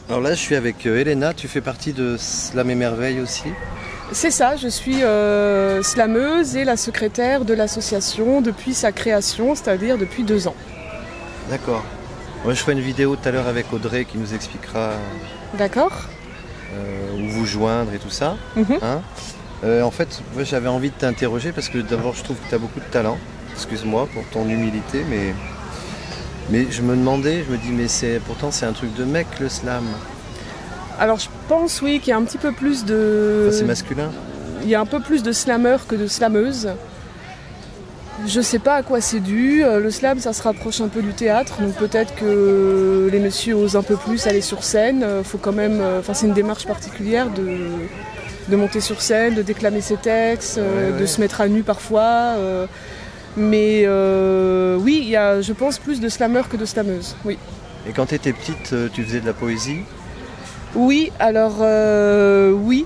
Alors là, je suis avec Elena, tu fais partie de Slam et Merveille aussi. C'est ça, je suis slameuse et la secrétaire de l'association depuis sa création, c'est-à-dire depuis 2 ans. D'accord. Moi, je ferai une vidéo tout à l'heure avec Audrey qui nous expliquera D'accord. où vous joindre et tout ça. Hein. En fait, moi, j'avais envie de t'interroger parce que d'abord, je trouve que tu as beaucoup de talent. Excuse-moi pour ton humilité, mais je me demandais, je me dis, mais pourtant c'est un truc de mec le slam. Alors je pense oui qu'il y a un petit peu plus de... Enfin, c'est masculin. Il y a un peu plus de slameurs que de slameuses. Je sais pas à quoi c'est dû. Le slam ça se rapproche un peu du théâtre, donc peut-être que les messieurs osent un peu plus aller sur scène. Faut quand même... Enfin c'est une démarche particulière de monter sur scène, de déclamer ses textes, de se mettre à nu parfois. Mais oui, il y a, je pense, plus de slameurs que de slameuses, oui. Et quand tu étais petite, tu faisais de la poésie? Oui, alors oui,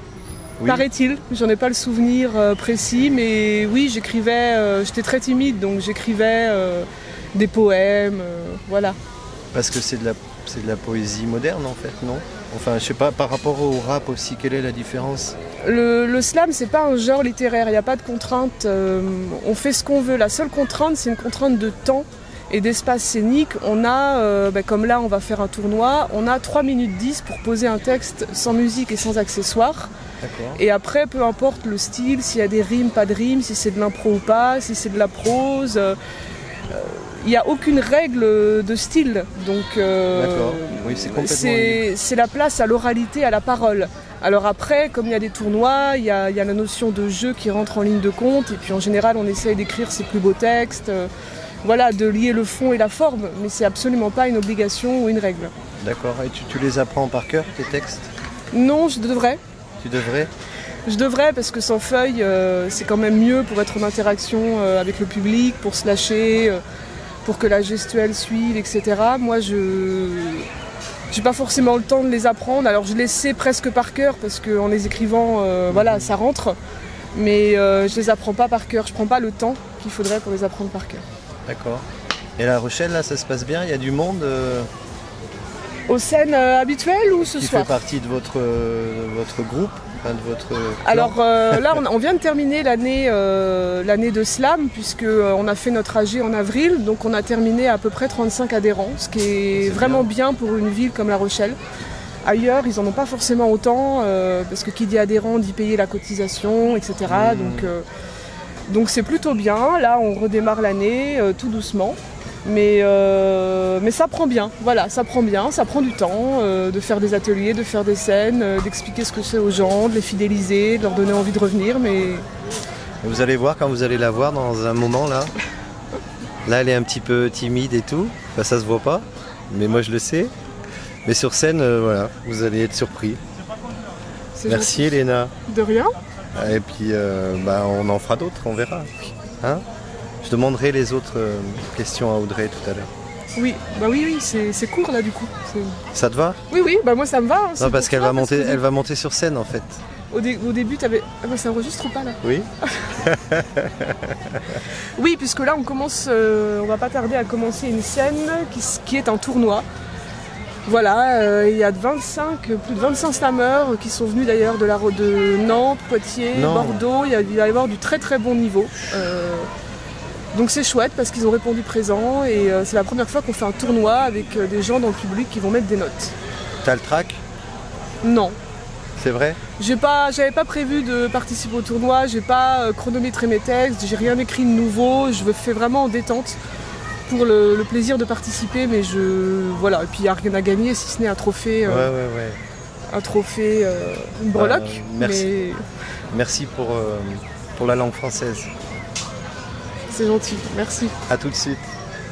paraît-il. J'en ai pas le souvenir précis, mais oui, j'écrivais, j'étais très timide, donc j'écrivais des poèmes, voilà. Parce que c'est de la poésie moderne en fait, non? Enfin, je sais pas, par rapport au rap aussi, quelle est la différence? Le slam, c'est pas un genre littéraire, il n'y a pas de contrainte, on fait ce qu'on veut. La seule contrainte, c'est une contrainte de temps et d'espace scénique. On a, comme là on va faire un tournoi, on a 3 minutes 10 pour poser un texte sans musique et sans accessoires. Et après, peu importe le style, s'il y a des rimes, pas de rimes, si c'est de l'impro ou pas, si c'est de la prose, il n'y a aucune règle de style. Donc oui, c'est complètement libre. C'est la place à l'oralité, à la parole. Alors après, comme il y a des tournois, il y a la notion de jeu qui rentre en ligne de compte, et puis en général on essaye d'écrire ses plus beaux textes. Voilà, de lier le fond et la forme, mais c'est absolument pas une obligation ou une règle. D'accord, et tu les apprends par cœur, tes textes? Non, je devrais. Tu devrais? Je devrais, parce que sans feuille, c'est quand même mieux pour être en interaction avec le public, pour se lâcher, pour que la gestuelle suive, etc. Moi, je n'ai pas forcément le temps de les apprendre, alors je les sais presque par cœur, parce qu'en les écrivant, voilà, ça rentre, mais je les apprends pas par cœur, je prends pas le temps qu'il faudrait pour les apprendre par cœur. D'accord. Et La Rochelle, là, ça se passe bien? Il y a du monde Aux scènes habituelles ou ce soir? Qui fait partie de votre groupe, enfin de votre clan. Alors là, on vient de terminer l'année de slam, puisqu'on a fait notre AG en avril, donc on a terminé à peu près 35 adhérents, ce qui est vraiment bien pour une ville comme La Rochelle. Ailleurs, ils n'en ont pas forcément autant, parce que qui dit adhérent dit payer la cotisation, etc. Donc c'est plutôt bien. Là, on redémarre l'année tout doucement. Mais ça prend bien, voilà, ça prend bien, ça prend du temps de faire des ateliers, de faire des scènes, d'expliquer ce que c'est aux gens, de les fidéliser, de leur donner envie de revenir, mais... Vous allez voir, quand vous allez la voir dans un moment, là, elle est un petit peu timide et tout, enfin, ça se voit pas, mais moi je le sais. Mais sur scène, voilà, vous allez être surpris. Merci gentil. Elena. De rien. Et puis, on en fera d'autres, on verra. Hein? Je demanderai les autres questions à Audrey tout à l'heure. Oui, oui, c'est court là du coup. Ça te va? Oui, moi ça me va. Hein, non, parce qu'elle va monter, elle va monter sur scène en fait. Au début, t'avais... Ah bah ça enregistre ou pas là? Oui. Oui, puisque là on commence, on va pas tarder à commencer une scène qui est un tournoi. Voilà, il y a plus de 25 slameurs qui sont venus d'ailleurs de Nantes, Poitiers, Bordeaux. Il va y avoir du très très bon niveau. Donc c'est chouette parce qu'ils ont répondu présent et c'est la première fois qu'on fait un tournoi avec des gens dans le public qui vont mettre des notes. T'as le track? Non. C'est vrai? J'avais pas prévu de participer au tournoi, j'ai pas chronométré mes textes, j'ai rien écrit de nouveau, je fais vraiment en détente pour le plaisir de participer, mais voilà, et puis il n'y a rien à gagner si ce n'est un trophée. Un trophée, une breloque. Merci. Merci pour la langue française. C'est gentil, merci. A tout de suite.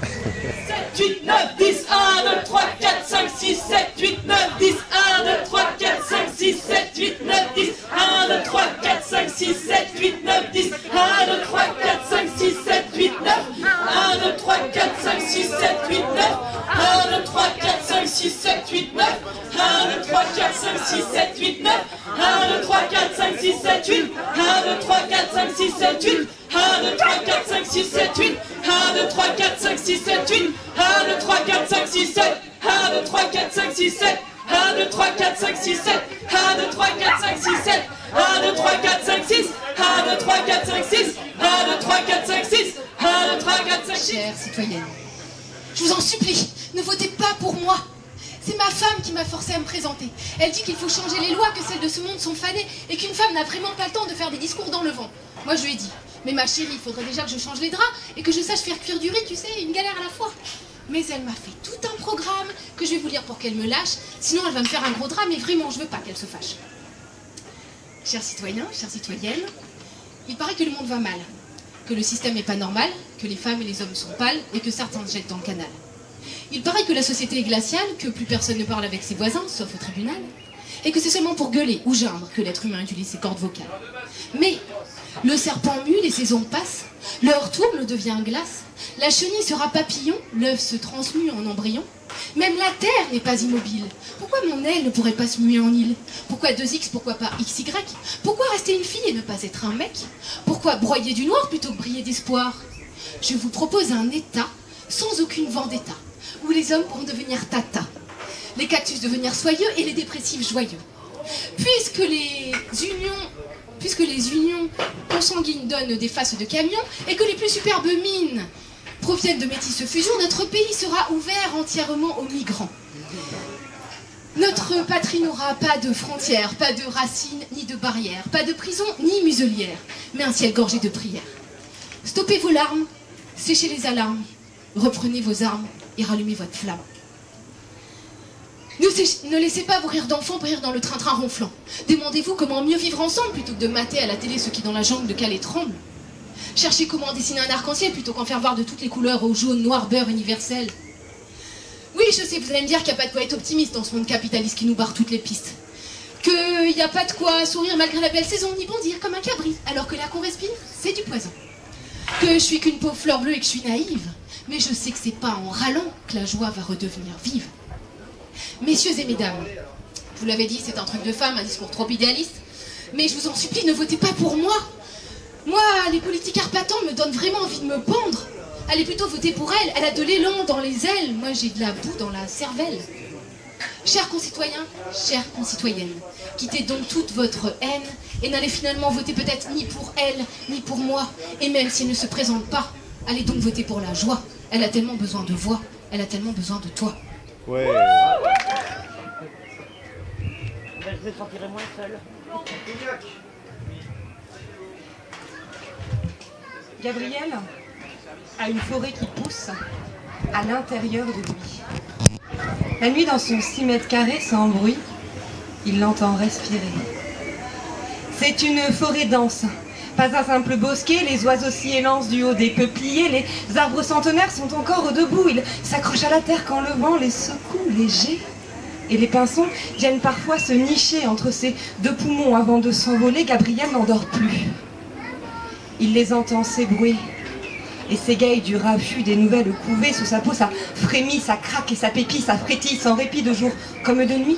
7, 8, 9, 10, 1, 2, 3, 4, 5, 6, 7, 8, 9, 10, 1, 2, 3, 4, 5, 6, 7, 8, 9, 10, 1, 2, 3, 4, 5, 6, 7, 8, 9, 10, 1, 2, 3, 4, 5, 6, 7, 8, 9, 1, 2, 3, 4, 5, 6, 7, 8, 9, 1, 2, 3, 4, 5, 6, 7, 8, 9, 1, 2, 3, 4, 5, 6, 7, 8, 9, 1, 2, 3, 4, 5, 6, 7, 8, 1, 2, 3, 4, 5, 6, 7, 8, 1, 2, 3, 4, 5, 6, 7, 8, 1, 2, 3, 4, 5, 6, 7, 8, 1, 2, 3, 4, 5, 6, 7, 1, 2, 3, 4, 5, 6, 7, 1, 2, 3, 4, 5, 6, 7. 1, 2, 3, 4, 5, 6, 7. 1, 2, 3, 4, 5, 6. 1, 2, 3, 4, 5, 6. 1, 2, 3, 4, 5, 6. 1, 2, 3, 4, 5, 6. Chère citoyenne, je vous en supplie, ne votez pas pour moi. C'est ma femme qui m'a forcé à me présenter. Elle dit qu'il faut changer les lois, que celles de ce monde sont fanées et qu'une femme n'a vraiment pas le temps de faire des discours dans le vent. Moi je lui ai dit, mais ma chérie, il faudrait déjà que je change les draps et que je sache faire cuire du riz, tu sais, une galère à la fois. Mais elle m'a fait tout un programme que je vais vous lire pour qu'elle me lâche, sinon elle va me faire un gros drap, mais vraiment je veux pas qu'elle se fâche. Chers citoyens, chères citoyennes, il paraît que le monde va mal, que le système n'est pas normal, que les femmes et les hommes sont pâles et que certains se jettent dans le canal. Il paraît que la société est glaciale, que plus personne ne parle avec ses voisins, sauf au tribunal, et que c'est seulement pour gueuler ou geindre que l'être humain utilise ses cordes vocales. Mais le serpent mue, les saisons passent, l'heure tourne, devient glace, la chenille sera papillon, l'œuf se transmue en embryon. Même la terre n'est pas immobile. Pourquoi mon aile ne pourrait pas se muer en île? Pourquoi 2X, pourquoi pas XY? Pourquoi rester une fille et ne pas être un mec? Pourquoi broyer du noir plutôt que briller d'espoir? Je vous propose un état sans aucune vendetta, où les hommes pourront devenir tata, les cactus devenir soyeux et les dépressifs joyeux. Puisque les unions consanguines donnent des faces de camions et que les plus superbes mines proviennent de métisses fusions, notre pays sera ouvert entièrement aux migrants. Notre patrie n'aura pas de frontières, pas de racines ni de barrières, pas de prison ni muselière, mais un ciel gorgé de prières. Stoppez vos larmes, séchez les alarmes, reprenez vos armes et rallumez votre flamme. Ne laissez pas vos rires d'enfants périr dans le train-train ronflant. Demandez-vous comment mieux vivre ensemble plutôt que de mater à la télé ceux qui dans la jungle de Calais tremblent. Cherchez comment dessiner un arc-en-ciel plutôt qu'en faire voir de toutes les couleurs au jaune, noir, beurre universel. Oui, je sais, vous allez me dire qu'il n'y a pas de quoi être optimiste dans ce monde capitaliste qui nous barre toutes les pistes. Qu'il n'y a pas de quoi sourire malgré la belle saison, ni bondir comme un cabri, alors que l'air qu'on respire, c'est du poison. Que je suis qu'une pauvre fleur bleue et que je suis naïve, mais je sais que c'est pas en râlant que la joie va redevenir vive. Messieurs et mesdames, je vous l'avais dit, c'est un truc de femme, un discours trop idéaliste, mais je vous en supplie, ne votez pas pour moi. Moi, les politiques arpatantes me donnent vraiment envie de me pendre. Allez plutôt voter pour elle, elle a de l'élan dans les ailes, moi j'ai de la boue dans la cervelle. Chers concitoyens, chères concitoyennes, quittez donc toute votre haine et n'allez finalement voter peut-être ni pour elle, ni pour moi. Et même si elle ne se présente pas, allez donc voter pour la joie. Elle a tellement besoin de voix, elle a tellement besoin de toi. Ouais. Je me sentirai moins seule. Gabriel a une forêt qui pousse à l'intérieur de lui. La nuit, dans son 6 mètres carrés sans bruit, il l'entend respirer. C'est une forêt dense, pas un simple bosquet, les oiseaux s'y élancent du haut des peupliers, les arbres centenaires sont encore debout, ils s'accrochent à la terre quand le vent les secoue légers. Et les pinsons viennent parfois se nicher entre ses deux poumons avant de s'envoler. Gabriel n'endort plus. Il les entend s'ébrouer et s'égaye du raffut des nouvelles couvées. Sous sa peau, ça frémit, ça craque et ça pépit, ça frétille sans répit de jour comme de nuit.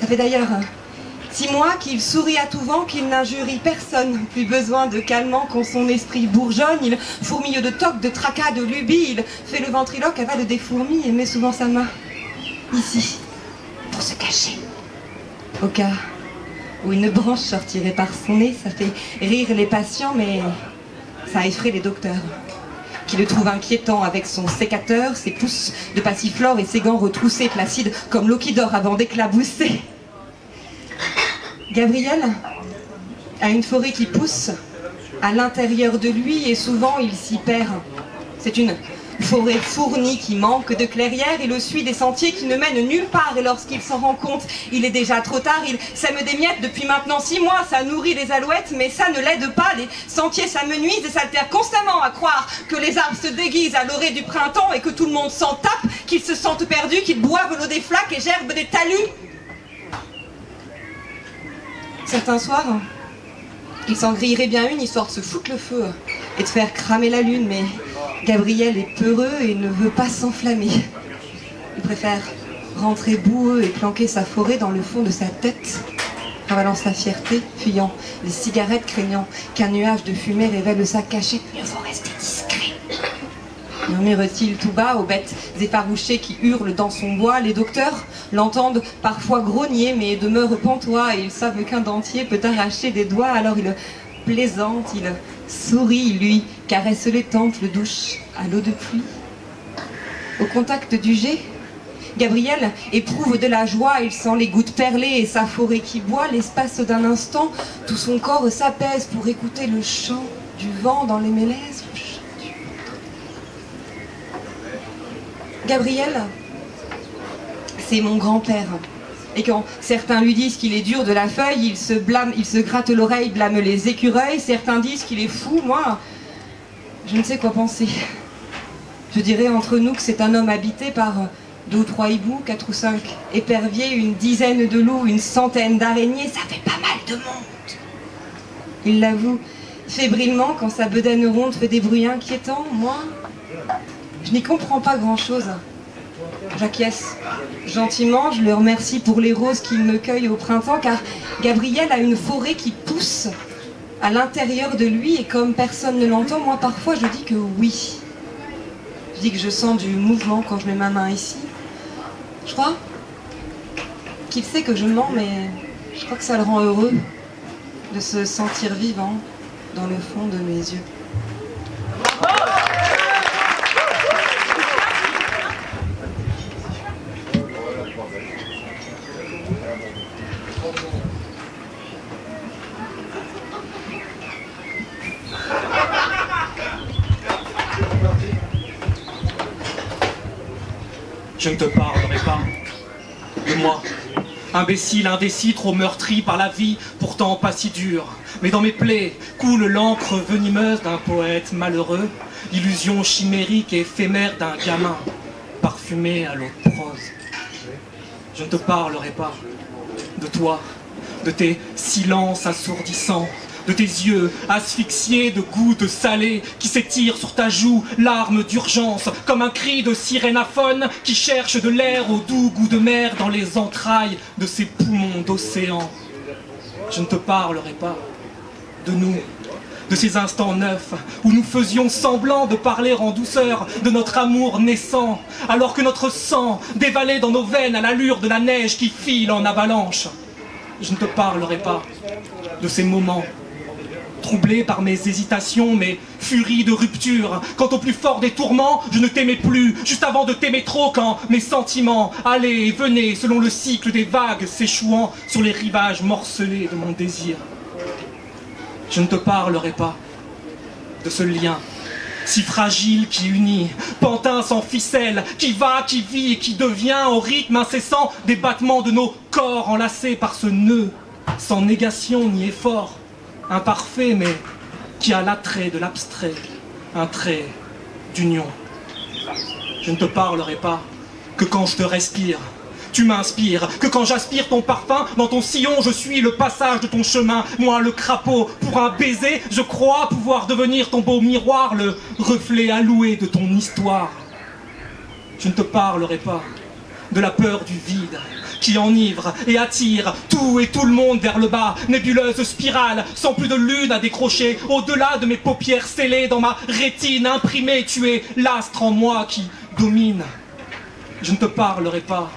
Ça fait d'ailleurs 6 mois qu'il sourit à tout vent, qu'il n'injurie personne. Plus besoin de calmant quand son esprit bourgeonne. Il fourmille de tocs, de tracas, de lubies. Il fait le ventriloque, avale des fourmis et met souvent sa main ici, pour se cacher. Au cas où une branche sortirait par son nez, ça fait rire les patients, mais ça effraie les docteurs, qui le trouvent inquiétant avec son sécateur, ses pousses de passiflore et ses gants retroussés, placides comme l'eau qui dort avant d'éclabousser. Gabriel a une forêt qui pousse à l'intérieur de lui et souvent il s'y perd. C'est une forêt fournie qui manque de clairière, il le suit des sentiers qui ne mènent nulle part et lorsqu'il s'en rend compte, il est déjà trop tard, il sème des miettes depuis maintenant 6 mois, ça nourrit les alouettes mais ça ne l'aide pas, les sentiers s'amenuisent et s'altèrent constamment à croire que les arbres se déguisent à l'orée du printemps et que tout le monde s'en tape, qu'ils se sentent perdus, qu'ils boivent l'eau des flaques et gerbent des talus. Certains soirs, il s'en grillerait bien une histoire de se foutre le feu et de faire cramer la lune, mais Gabriel est peureux et ne veut pas s'enflammer. Il préfère rentrer boueux et planquer sa forêt dans le fond de sa tête, ravalant sa fierté, fuyant les cigarettes, craignant qu'un nuage de fumée révèle sa cachette. Mieux vaut rester discret. murmure-t-il tout bas aux bêtes effarouchées qui hurlent dans son bois. Les docteurs l'entendent parfois grogner, mais demeurent pantois et ils savent qu'un dentier peut arracher des doigts. Alors il plaisante, il sourit, lui caresse les tempes, le douche à l'eau de pluie. Au contact du jet, Gabriel éprouve de la joie, il sent les gouttes perlées et sa forêt qui boit. L'espace d'un instant, tout son corps s'apaise pour écouter le chant du vent dans les mélèzes. Gabriel, c'est mon grand-père. Et quand certains lui disent qu'il est dur de la feuille, il se gratte l'oreille, blâme les écureuils. Certains disent qu'il est fou. Moi, je ne sais quoi penser. Je dirais entre nous que c'est un homme habité par 2 ou 3 hiboux, 4 ou 5 éperviers, une dizaine de loups, une centaine d'araignées. Ça fait pas mal de monde. Il l'avoue fébrilement quand sa bedaine ronde fait des bruits inquiétants. Moi, je n'y comprends pas grand-chose. J'acquiesce gentiment, je le remercie pour les roses qu'il me cueille au printemps, car Gabriel a une forêt qui pousse à l'intérieur de lui, et comme personne ne l'entend, moi parfois je dis que oui. Je dis que je sens du mouvement quand je mets ma main ici. Je crois qu'il sait que je mens, mais je crois que ça le rend heureux de se sentir vivant dans le fond de mes yeux. Je ne te parlerai pas de moi, imbécile, indécis, trop meurtri par la vie, pourtant pas si dure. Mais dans mes plaies coule l'encre venimeuse d'un poète malheureux, l'illusion chimérique et éphémère d'un gamin, parfumé à l'eau de prose. Je ne te parlerai pas de toi, de tes silences assourdissants, de tes yeux asphyxiés de gouttes salées qui s'étirent sur ta joue, larmes d'urgence, comme un cri de sirène aphone qui cherche de l'air au doux goût de mer dans les entrailles de ses poumons d'océan. Je ne te parlerai pas de nous, de ces instants neufs où nous faisions semblant de parler en douceur de notre amour naissant, alors que notre sang dévalait dans nos veines à l'allure de la neige qui file en avalanche. Je ne te parlerai pas de ces moments troublé par mes hésitations, mes furies de rupture, quand au plus fort des tourments, je ne t'aimais plus, juste avant de t'aimer trop, quand mes sentiments allaient et venaient selon le cycle des vagues s'échouant sur les rivages morcelés de mon désir. Je ne te parlerai pas de ce lien si fragile qui unit, pantin sans ficelle, qui va, qui vit et qui devient au rythme incessant des battements de nos corps enlacés par ce nœud, sans négation ni effort, imparfait, mais qui a l'attrait de l'abstrait, un trait d'union. Je ne te parlerai pas que quand je te respire, tu m'inspires, que quand j'aspire ton parfum, dans ton sillon je suis le passage de ton chemin, moi le crapaud, pour un baiser, je crois pouvoir devenir ton beau miroir, le reflet alloué de ton histoire. Je ne te parlerai pas de la peur du vide, qui enivre et attire tout et tout le monde vers le bas, nébuleuse spirale, sans plus de lune à décrocher, au-delà de mes paupières scellées, dans ma rétine imprimée, tu es l'astre en moi qui domine. Je ne te parlerai pas,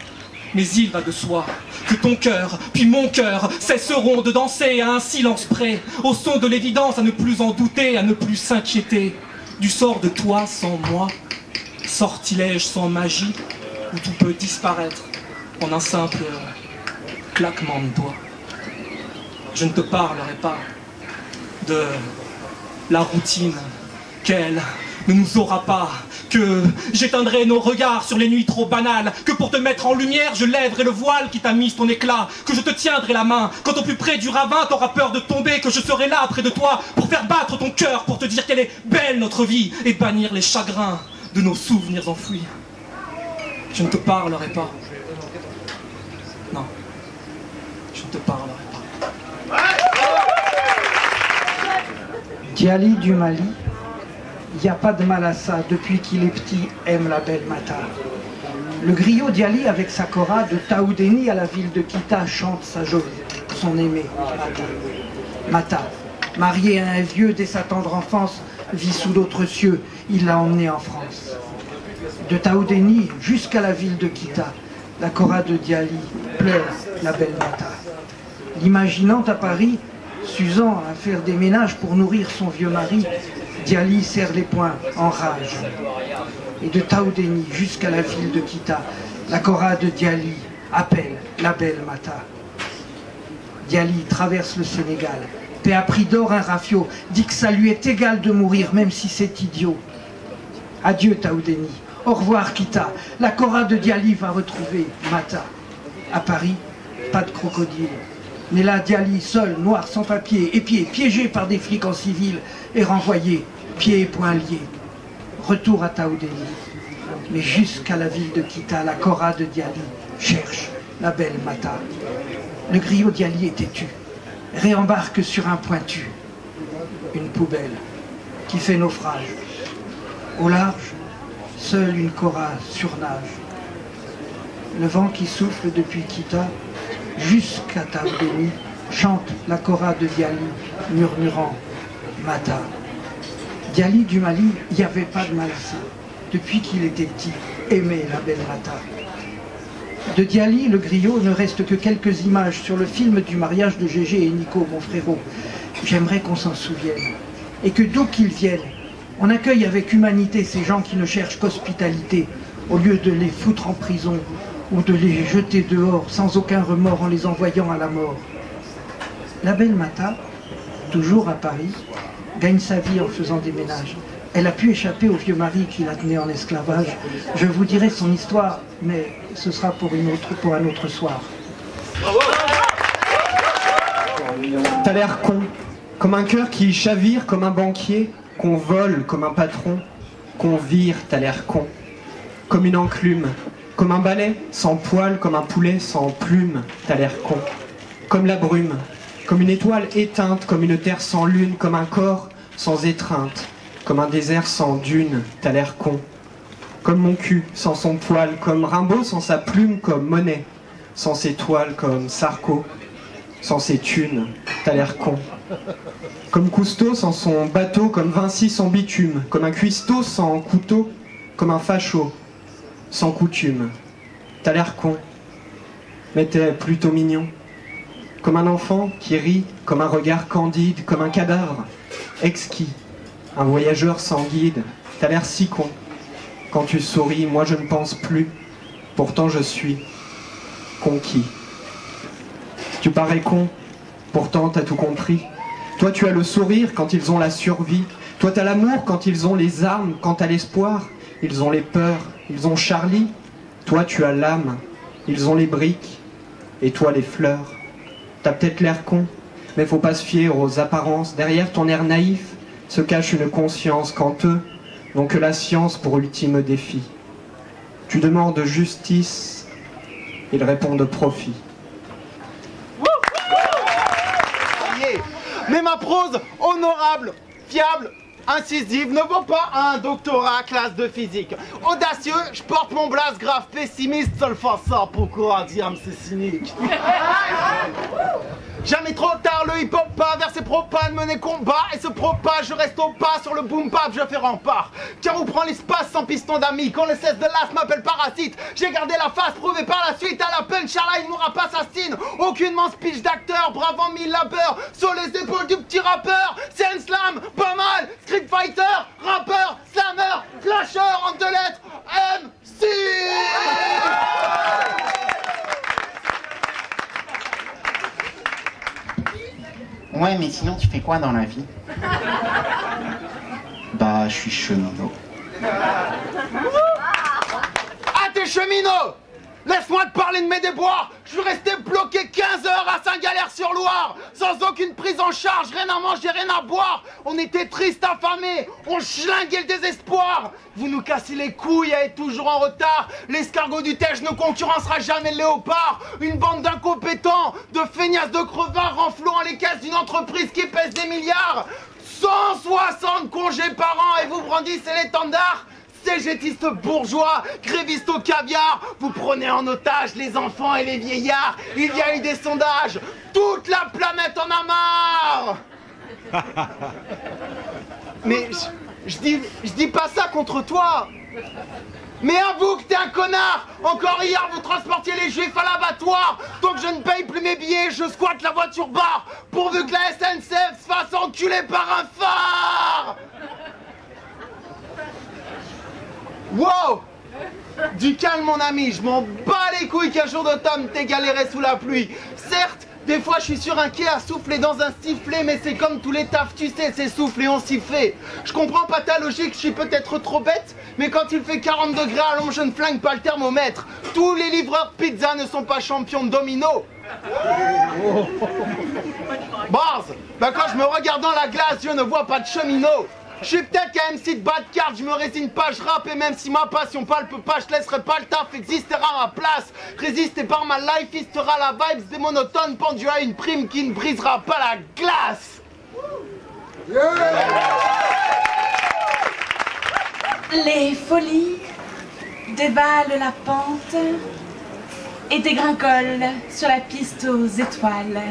mais il va de soi que ton cœur, puis mon cœur, cesseront de danser à un silence près, au son de l'évidence, à ne plus en douter, à ne plus s'inquiéter du sort de toi sans moi, sortilège sans magie, où tout peut disparaître en un simple claquement de doigts. Je ne te parlerai pas de la routine, qu'elle ne nous aura pas, que j'éteindrai nos regards sur les nuits trop banales, que pour te mettre en lumière je lèverai le voile qui t'a mis ton éclat, que je te tiendrai la main quand au plus près du ravin t'auras peur de tomber, que je serai là près de toi pour faire battre ton cœur, pour te dire qu'elle est belle notre vie et bannir les chagrins de nos souvenirs enfouis. Je ne te parlerai pas. Non, je ne te parlerai pas. Diali du Mali, il n'y a pas de mal à ça, depuis qu'il est petit, aime la belle Mata. Le griot Diali, avec sa chora de Taoudéni à la ville de Kita, chante sa jolie, son aimé, Mata. Mata, marié à un vieux dès sa tendre enfance, vit sous d'autres cieux, il l'a emmené en France. De Taoudéni jusqu'à la ville de Kita, la Cora de Diali pleure la belle Mata. L'imaginant à Paris, s'usant à faire des ménages pour nourrir son vieux mari, Diali serre les poings en rage. Et de Taoudéni jusqu'à la ville de Kita, la Cora de Diali appelle la belle Mata. Diali traverse le Sénégal, paie à prix d'or un rafio, dit que ça lui est égal de mourir, même si c'est idiot. Adieu Taoudéni, au revoir Kita, la Cora de Diali va retrouver Mata. À Paris, pas de crocodile. Mais là, Diali, seul, noir, sans papier, épié, piégé par des flics en civil, est renvoyé, pieds et poings liés. Retour à Taoudéni. Mais jusqu'à la ville de Kita, la Cora de Diali cherche la belle Mata. Le griot Diali est têtu, réembarque sur un pointu, une poubelle qui fait naufrage. Au large, seule une Cora surnage. Le vent qui souffle depuis Kita jusqu'à Taoudéni chante la Cora de Diali, murmurant Mata. Diali du Mali, il n'y avait pas de malsain. Depuis qu'il était petit, aimait la belle Mata. De Diali, le griot, ne reste que quelques images sur le film du mariage de Gégé et Nico, mon frérot. J'aimerais qu'on s'en souvienne. Et que d'où qu'ils viennent, on accueille avec humanité ces gens qui ne cherchent qu'hospitalité, au lieu de les foutre en prison ou de les jeter dehors sans aucun remords en les envoyant à la mort. La belle Mata, toujours à Paris, gagne sa vie en faisant des ménages. Elle a pu échapper au vieux mari qui la tenait en esclavage. Je vous dirai son histoire, mais ce sera pour un autre soir. T'as l'air con, comme un cœur qui chavire comme un banquier, qu'on vole comme un patron, qu'on vire, t'as l'air con. Comme une enclume, comme un balai, sans poil, comme un poulet, sans plume, t'as l'air con. Comme la brume, comme une étoile éteinte, comme une terre sans lune, comme un corps sans étreinte. Comme un désert sans dune, t'as l'air con. Comme mon cul, sans son poil, comme Rimbaud sans sa plume, comme Monet, sans ses toiles, comme Sarko, sans ses thunes, t'as l'air con. Comme Cousteau sans son bateau, comme Vinci sans bitume, comme un cuistot sans couteau, comme un facho, sans coutume, t'as l'air con. Mais t'es plutôt mignon. Comme un enfant qui rit, comme un regard candide, comme un cadavre exquis. Un voyageur sans guide, t'as l'air si con. Quand tu souris, moi je ne pense plus. Pourtant je suis conquis. Tu parais con, pourtant t'as tout compris. Toi tu as le sourire quand ils ont la survie. Toi t'as l'amour quand ils ont les armes. Quand t'as l'espoir, ils ont les peurs. Ils ont Charlie. Toi tu as l'âme. Ils ont les briques. Et toi les fleurs. T'as peut-être l'air con, mais faut pas se fier aux apparences. Derrière ton air naïf se cache une conscience quand eux n'ont que la science pour ultime défi. Tu demandes justice, ils répondent profit. Mais ma prose honorable, fiable, incisive ne vaut pas un doctorat classe de physique. Audacieux, je porte mon blaze grave pessimiste, seul face à pourquoi diable c'est cynique. Jamais trop tard, le hip-hop pas vers ses propanes mener combat et se propage, je reste au pas sur le boom bap, je fais rempart. Tiens, où prend l'espace sans piston d'amis, quand le cesse de l'as m'appelle parasite, j'ai gardé la face, prouvé par la suite, à la peine, Charlie mourra pas assassine, aucunement speech d'acteur, bravant mille labeurs, sur les épaules du petit rappeur, c'est un slam, pas mal, script fighter, rappeur, slammer, flasher, en deux lettres, MC. Ouais, mais sinon, tu fais quoi dans la vie? Bah, je suis cheminot. Ah, t'es cheminot! Laisse-moi te parler de mes déboires. Je suis resté bloqué 15 heures à Saint-Galère-sur-Loire, sans aucune prise en charge, rien à manger, rien à boire. On était tristes, affamés, on schlinguait le désespoir. Vous nous cassez les couilles et êtes toujours en retard. L'escargot du Tej ne concurrencera jamais le léopard. Une bande d'incompétents, de feignasses de crevards renflouant les caisses d'une entreprise qui pèse des milliards. 160 congés par an et vous brandissez l'étendard. Cégétistes bourgeois, grévistes au caviar, vous prenez en otage les enfants et les vieillards. Il y a eu des sondages, toute la planète en a marre. Mais je dis pas ça contre toi. Mais avoue que t'es un connard. Encore hier, vous transportiez les juifs à l'abattoir. Donc je ne paye plus mes billets, je squatte la voiture bar. Pourvu que la SNCF se fasse enculer par un phare. Wow. Du calme mon ami, je m'en bats les couilles qu'un jour d'automne t'aies galéré sous la pluie. Certes, des fois je suis sur un quai à souffler dans un sifflet, mais c'est comme tous les tafs, tu sais, c'est souffle et on s'y fait. Je comprends pas ta logique, je suis peut-être trop bête, mais quand il fait 40 degrés à l'ombre, je ne flingue pas le thermomètre. Tous les livreurs pizza ne sont pas champions de domino. Bars, bah quand je me regarde dans la glace, je ne vois pas de cheminot. Je suis peut-être qu'un MC de bas de carte, je me résigne pas, je rappe et même si ma passion palpe pas, je laisserai pas le taf, existera à ma place. Résisté par ma life, istera la vibes des monotones, pendu à une prime qui ne brisera pas la glace. Les folies dévalent la pente et dégringolent sur la piste aux étoiles.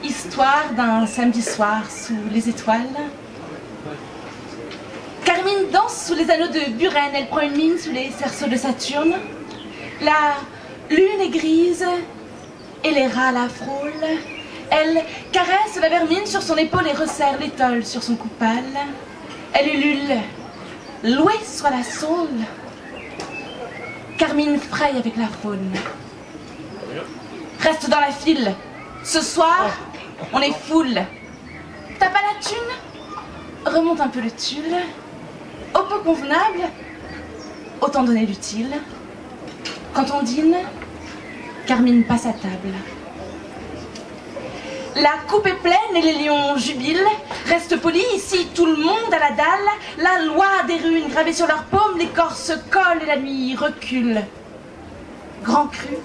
Histoire d'un samedi soir sous les étoiles. Carmine danse sous les anneaux de Buren, elle prend une mine sous les cerceaux de Saturne. La lune est grise et les rats la frôlent. Elle caresse la vermine sur son épaule et resserre l'étole sur son cou pâle. Elle ulule, loué soit la saule. Carmine fraye avec la faune. Reste dans la file, ce soir, on est full. T'as pas la thune? Remonte un peu le tulle. Au peu convenable, autant donner l'utile. Quand on dîne, Carmine passe à table. La coupe est pleine et les lions jubilent. Reste poli, ici tout le monde à la dalle. La loi des runes gravée sur leurs paumes, les corps se collent et la nuit recule. Grand cru,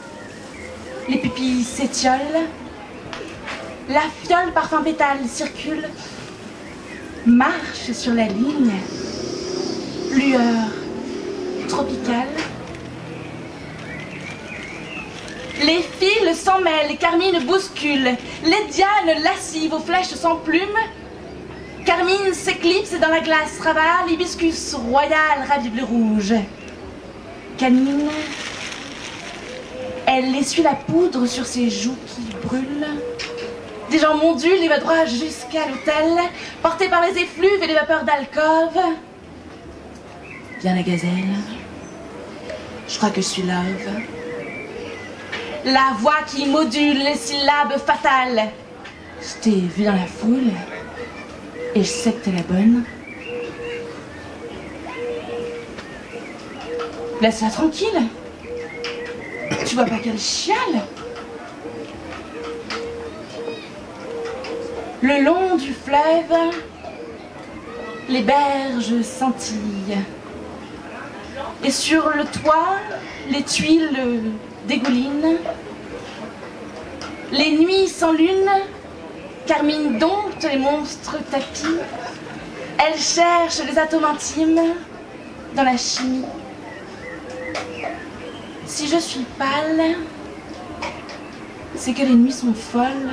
les pupilles s'étiolent. La fiole parfum pétale circule. Marche sur la ligne. Lueur tropicale. Les fils s'en mêlent, Carmine bouscule. Les dianes lascives aux flèches sans plumes. Carmine s'éclipse dans la glace, ravale l'hibiscus royal ravive le rouge. Canine, elle essuie la poudre sur ses joues qui brûlent. Des jambes ondulent et va droit jusqu'à l'hôtel, portée par les effluves et les vapeurs d'alcôve. Viens la gazelle, je crois que je suis love. La voix qui module les syllabes fatales. Je t'ai vu dans la foule et je sais que t'es la bonne. Laisse-la tranquille. Tu vois pas qu'elle chiale? Le long du fleuve, les berges scintillent. Et sur le toit, les tuiles dégoulinent. Les nuits sans lune, Carmine dompte les monstres tapis. Elle cherche les atomes intimes dans la chimie. Si je suis pâle, c'est que les nuits sont folles.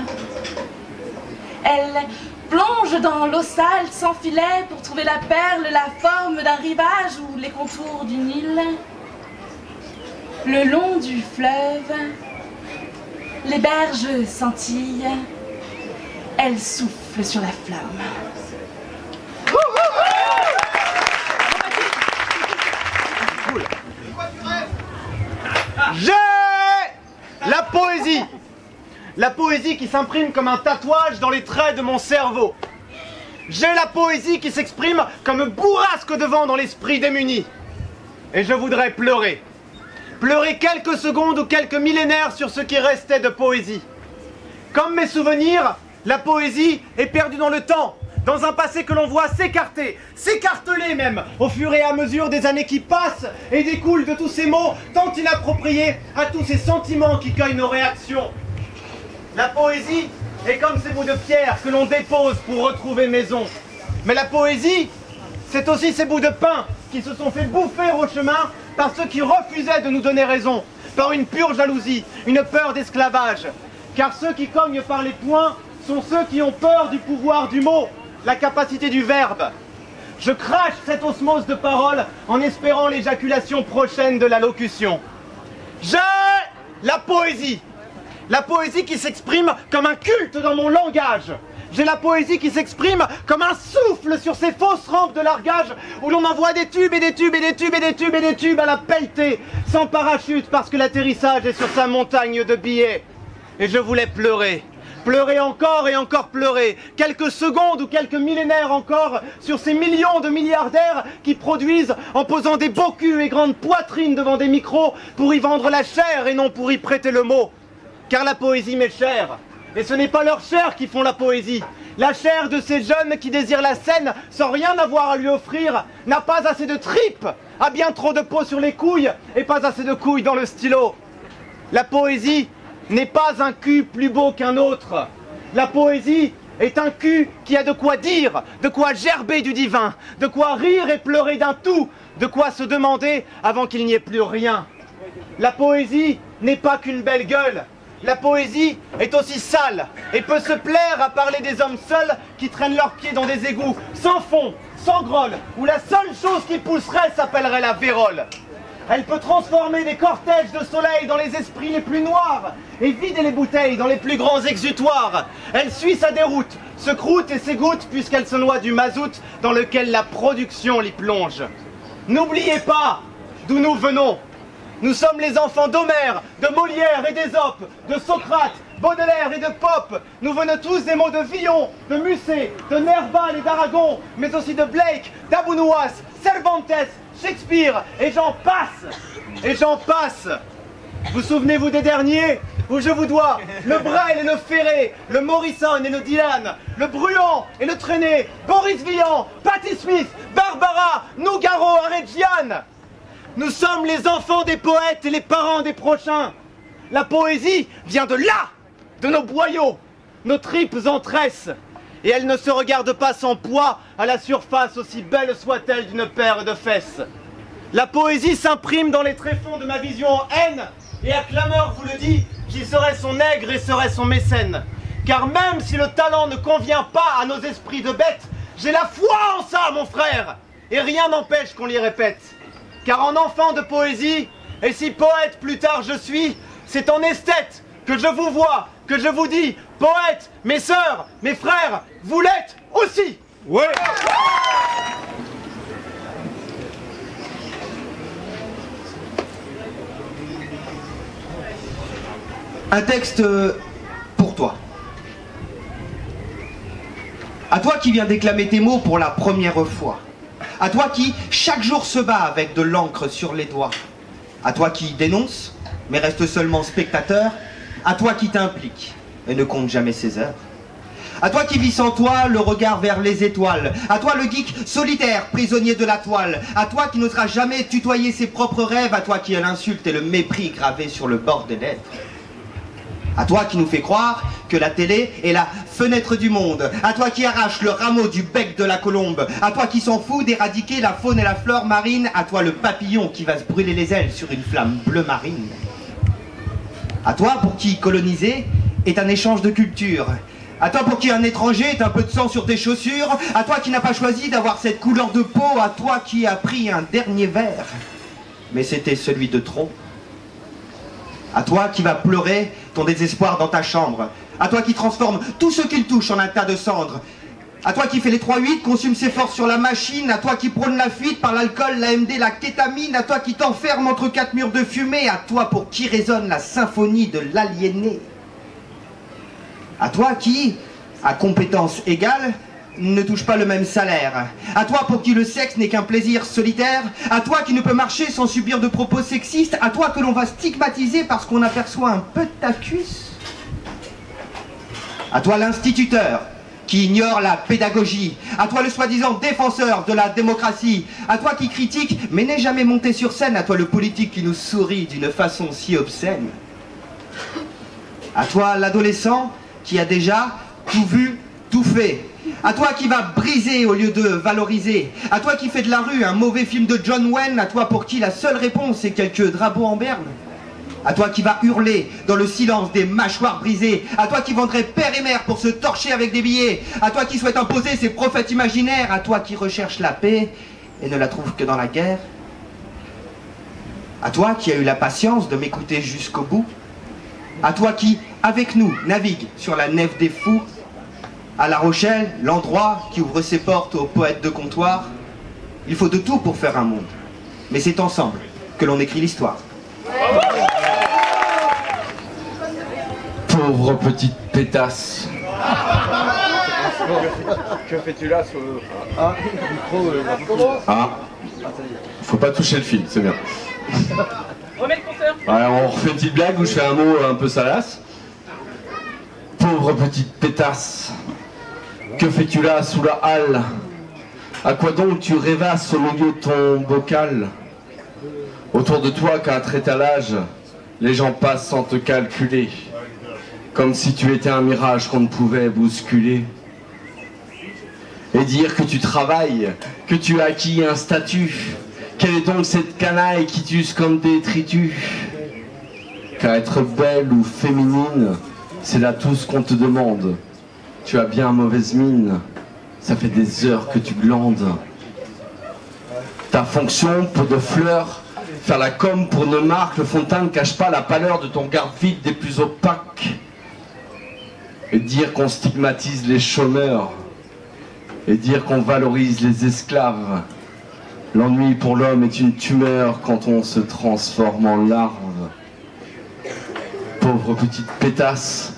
Elle plonge dans l'eau sale sans filet pour trouver la perle, la forme d'un rivage ou les contours d'une île. Le long du fleuve, les berges scintillent. Elle souffle sur la flamme. J'ai la poésie. La poésie qui s'imprime comme un tatouage dans les traits de mon cerveau. J'ai la poésie qui s'exprime comme bourrasque de vent dans l'esprit démuni. Et je voudrais pleurer. Pleurer quelques secondes ou quelques millénaires sur ce qui restait de poésie. Comme mes souvenirs, la poésie est perdue dans le temps, dans un passé que l'on voit s'écarter, s'écarteler même, au fur et à mesure des années qui passent et découlent de tous ces mots tant inappropriés à tous ces sentiments qui cueillent nos réactions. La poésie est comme ces bouts de pierre que l'on dépose pour retrouver maison. Mais la poésie, c'est aussi ces bouts de pain qui se sont fait bouffer au chemin par ceux qui refusaient de nous donner raison, par une pure jalousie, une peur d'esclavage. Car ceux qui cognent par les poings sont ceux qui ont peur du pouvoir du mot, la capacité du verbe. Je crache cette osmose de parole en espérant l'éjaculation prochaine de la locution. J'ai la poésie. La poésie qui s'exprime comme un culte dans mon langage. J'ai la poésie qui s'exprime comme un souffle sur ces fausses rampes de largage où l'on envoie des tubes et des tubes et des tubes et des tubes et des tubes à la pelletée, sans parachute parce que l'atterrissage est sur sa montagne de billets. Et je voulais pleurer. Pleurer encore et encore pleurer, quelques secondes ou quelques millénaires encore, sur ces millions de milliardaires qui produisent en posant des beaux culs et grandes poitrines devant des micros pour y vendre la chair et non pour y prêter le mot. Car la poésie m'est chère. Et ce n'est pas leur chair qui font la poésie. La chair de ces jeunes qui désirent la scène sans rien avoir à lui offrir n'a pas assez de tripes, a bien trop de peau sur les couilles et pas assez de couilles dans le stylo. La poésie n'est pas un cul plus beau qu'un autre. La poésie est un cul qui a de quoi dire, de quoi gerber du divin, de quoi rire et pleurer d'un tout, de quoi se demander avant qu'il n'y ait plus rien. La poésie n'est pas qu'une belle gueule. La poésie est aussi sale et peut se plaire à parler des hommes seuls qui traînent leurs pieds dans des égouts, sans fond, sans grolle, où la seule chose qui pousserait s'appellerait la vérole. Elle peut transformer des cortèges de soleil dans les esprits les plus noirs et vider les bouteilles dans les plus grands exutoires. Elle suit sa déroute, se croûte et s'égoutte puisqu'elle se noie du mazout dans lequel la production l'y plonge. N'oubliez pas d'où nous venons. Nous sommes les enfants d'Homère, de Molière et d'Ésope, de Socrate, Baudelaire et de Pope. Nous venons tous des mots de Villon, de Musset, de Nerval et d'Aragon, mais aussi de Blake, d'Abunouas, Cervantes, Shakespeare, et j'en passe. Et j'en passe. Vous souvenez-vous des derniers où je vous dois le Brel et le Ferré, le Morrison et le Dylan, le Bruant et le Trenet, Boris Vian, Patti Smith, Barbara, Nougaro, Reggiane. Nous sommes les enfants des poètes et les parents des prochains. La poésie vient de là, de nos boyaux, nos tripes en tresse. Et elle ne se regarde pas sans poids à la surface aussi belle soit-elle d'une paire de fesses. La poésie s'imprime dans les tréfonds de ma vision en haine. Et à clameur vous le dit, j'y serai son nègre et serai son mécène. Car même si le talent ne convient pas à nos esprits de bêtes, j'ai la foi en ça, mon frère. Et rien n'empêche qu'on l'y répète. Car en enfant de poésie, et si poète plus tard je suis, c'est en esthète que je vous vois, que je vous dis, poète, mes sœurs, mes frères, vous l'êtes aussi. Ouais. Un texte pour toi. À toi qui viens déclamer tes mots pour la première fois. À toi qui, chaque jour, se bat avec de l'encre sur les doigts. À toi qui dénonce, mais reste seulement spectateur. À toi qui t'implique et ne compte jamais ses heures. À toi qui vis sans toi le regard vers les étoiles. À toi le geek solitaire, prisonnier de la toile. À toi qui n'osera jamais tutoyer ses propres rêves. À toi qui a l'insulte et le mépris gravés sur le bord des lèvres. À toi qui nous fait croire que la télé est la fenêtre du monde. À toi qui arrache le rameau du bec de la colombe. À toi qui s'en fout d'éradiquer la faune et la flore marine. À toi le papillon qui va se brûler les ailes sur une flamme bleu marine. À toi pour qui coloniser est un échange de culture. À toi pour qui un étranger est un peu de sang sur tes chaussures. À toi qui n'a pas choisi d'avoir cette couleur de peau. À toi qui a pris un dernier verre, mais c'était celui de trop. À toi qui vas pleurer ton désespoir dans ta chambre. À toi qui transforme tout ce qu'il touche en un tas de cendres. À toi qui fait les 3-8, consume ses forces sur la machine. À toi qui prône la fuite par l'alcool, la MD, la kétamine. À toi qui t'enferme entre 4 murs de fumée. À toi pour qui résonne la symphonie de l'aliéné. À toi qui, à compétence égale, ne touche pas le même salaire. À toi pour qui le sexe n'est qu'un plaisir solitaire. À toi qui ne peut marcher sans subir de propos sexistes. À toi que l'on va stigmatiser parce qu'on aperçoit un peu de ta cuisse. À toi l'instituteur qui ignore la pédagogie. À toi le soi-disant défenseur de la démocratie. À toi qui critique mais n'est jamais monté sur scène. À toi le politique qui nous sourit d'une façon si obscène. À toi l'adolescent qui a déjà tout vu, tout fait. À toi qui va briser au lieu de valoriser. À toi qui fait de la rue un mauvais film de John Wayne. À toi pour qui la seule réponse est quelques drapeaux en berne. À toi qui vas hurler dans le silence des mâchoires brisées. À toi qui vendrais père et mère pour se torcher avec des billets. À toi qui souhaite imposer ses prophètes imaginaires. À toi qui recherche la paix et ne la trouve que dans la guerre. À toi qui as eu la patience de m'écouter jusqu'au bout. À toi qui, avec nous, navigue sur la nef des fous. À La Rochelle, l'endroit qui ouvre ses portes aux poètes de comptoir. Il faut de tout pour faire un monde. Mais c'est ensemble que l'on écrit l'histoire. Pauvre petite pétasse. Que fais-tu là sur le... Ah, faut pas toucher le fil, c'est bien. Remets le compteur. Ouais, on refait une petite blague où je fais un mot un peu salace. Pauvre petite pétasse. Que fais-tu là sous la halle? À quoi donc tu rêvasses au milieu de ton bocal? Autour de toi qu'à un étalage, les gens passent sans te calculer. Comme si tu étais un mirage qu'on ne pouvait bousculer. Et dire que tu travailles, que tu as acquis un statut. Quelle est donc cette canaille qui t'use comme détritus? Qu'à être belle ou féminine, c'est là tout ce qu'on te demande. Tu as bien mauvaise mine, ça fait des heures que tu glandes. Ta fonction, pot de fleurs, faire la com pour une marque, le fond de teint ne cache pas la pâleur de ton regard vide des plus opaques. Et dire qu'on stigmatise les chômeurs, et dire qu'on valorise les esclaves. L'ennui pour l'homme est une tumeur quand on se transforme en larve. Pauvre petite pétasse,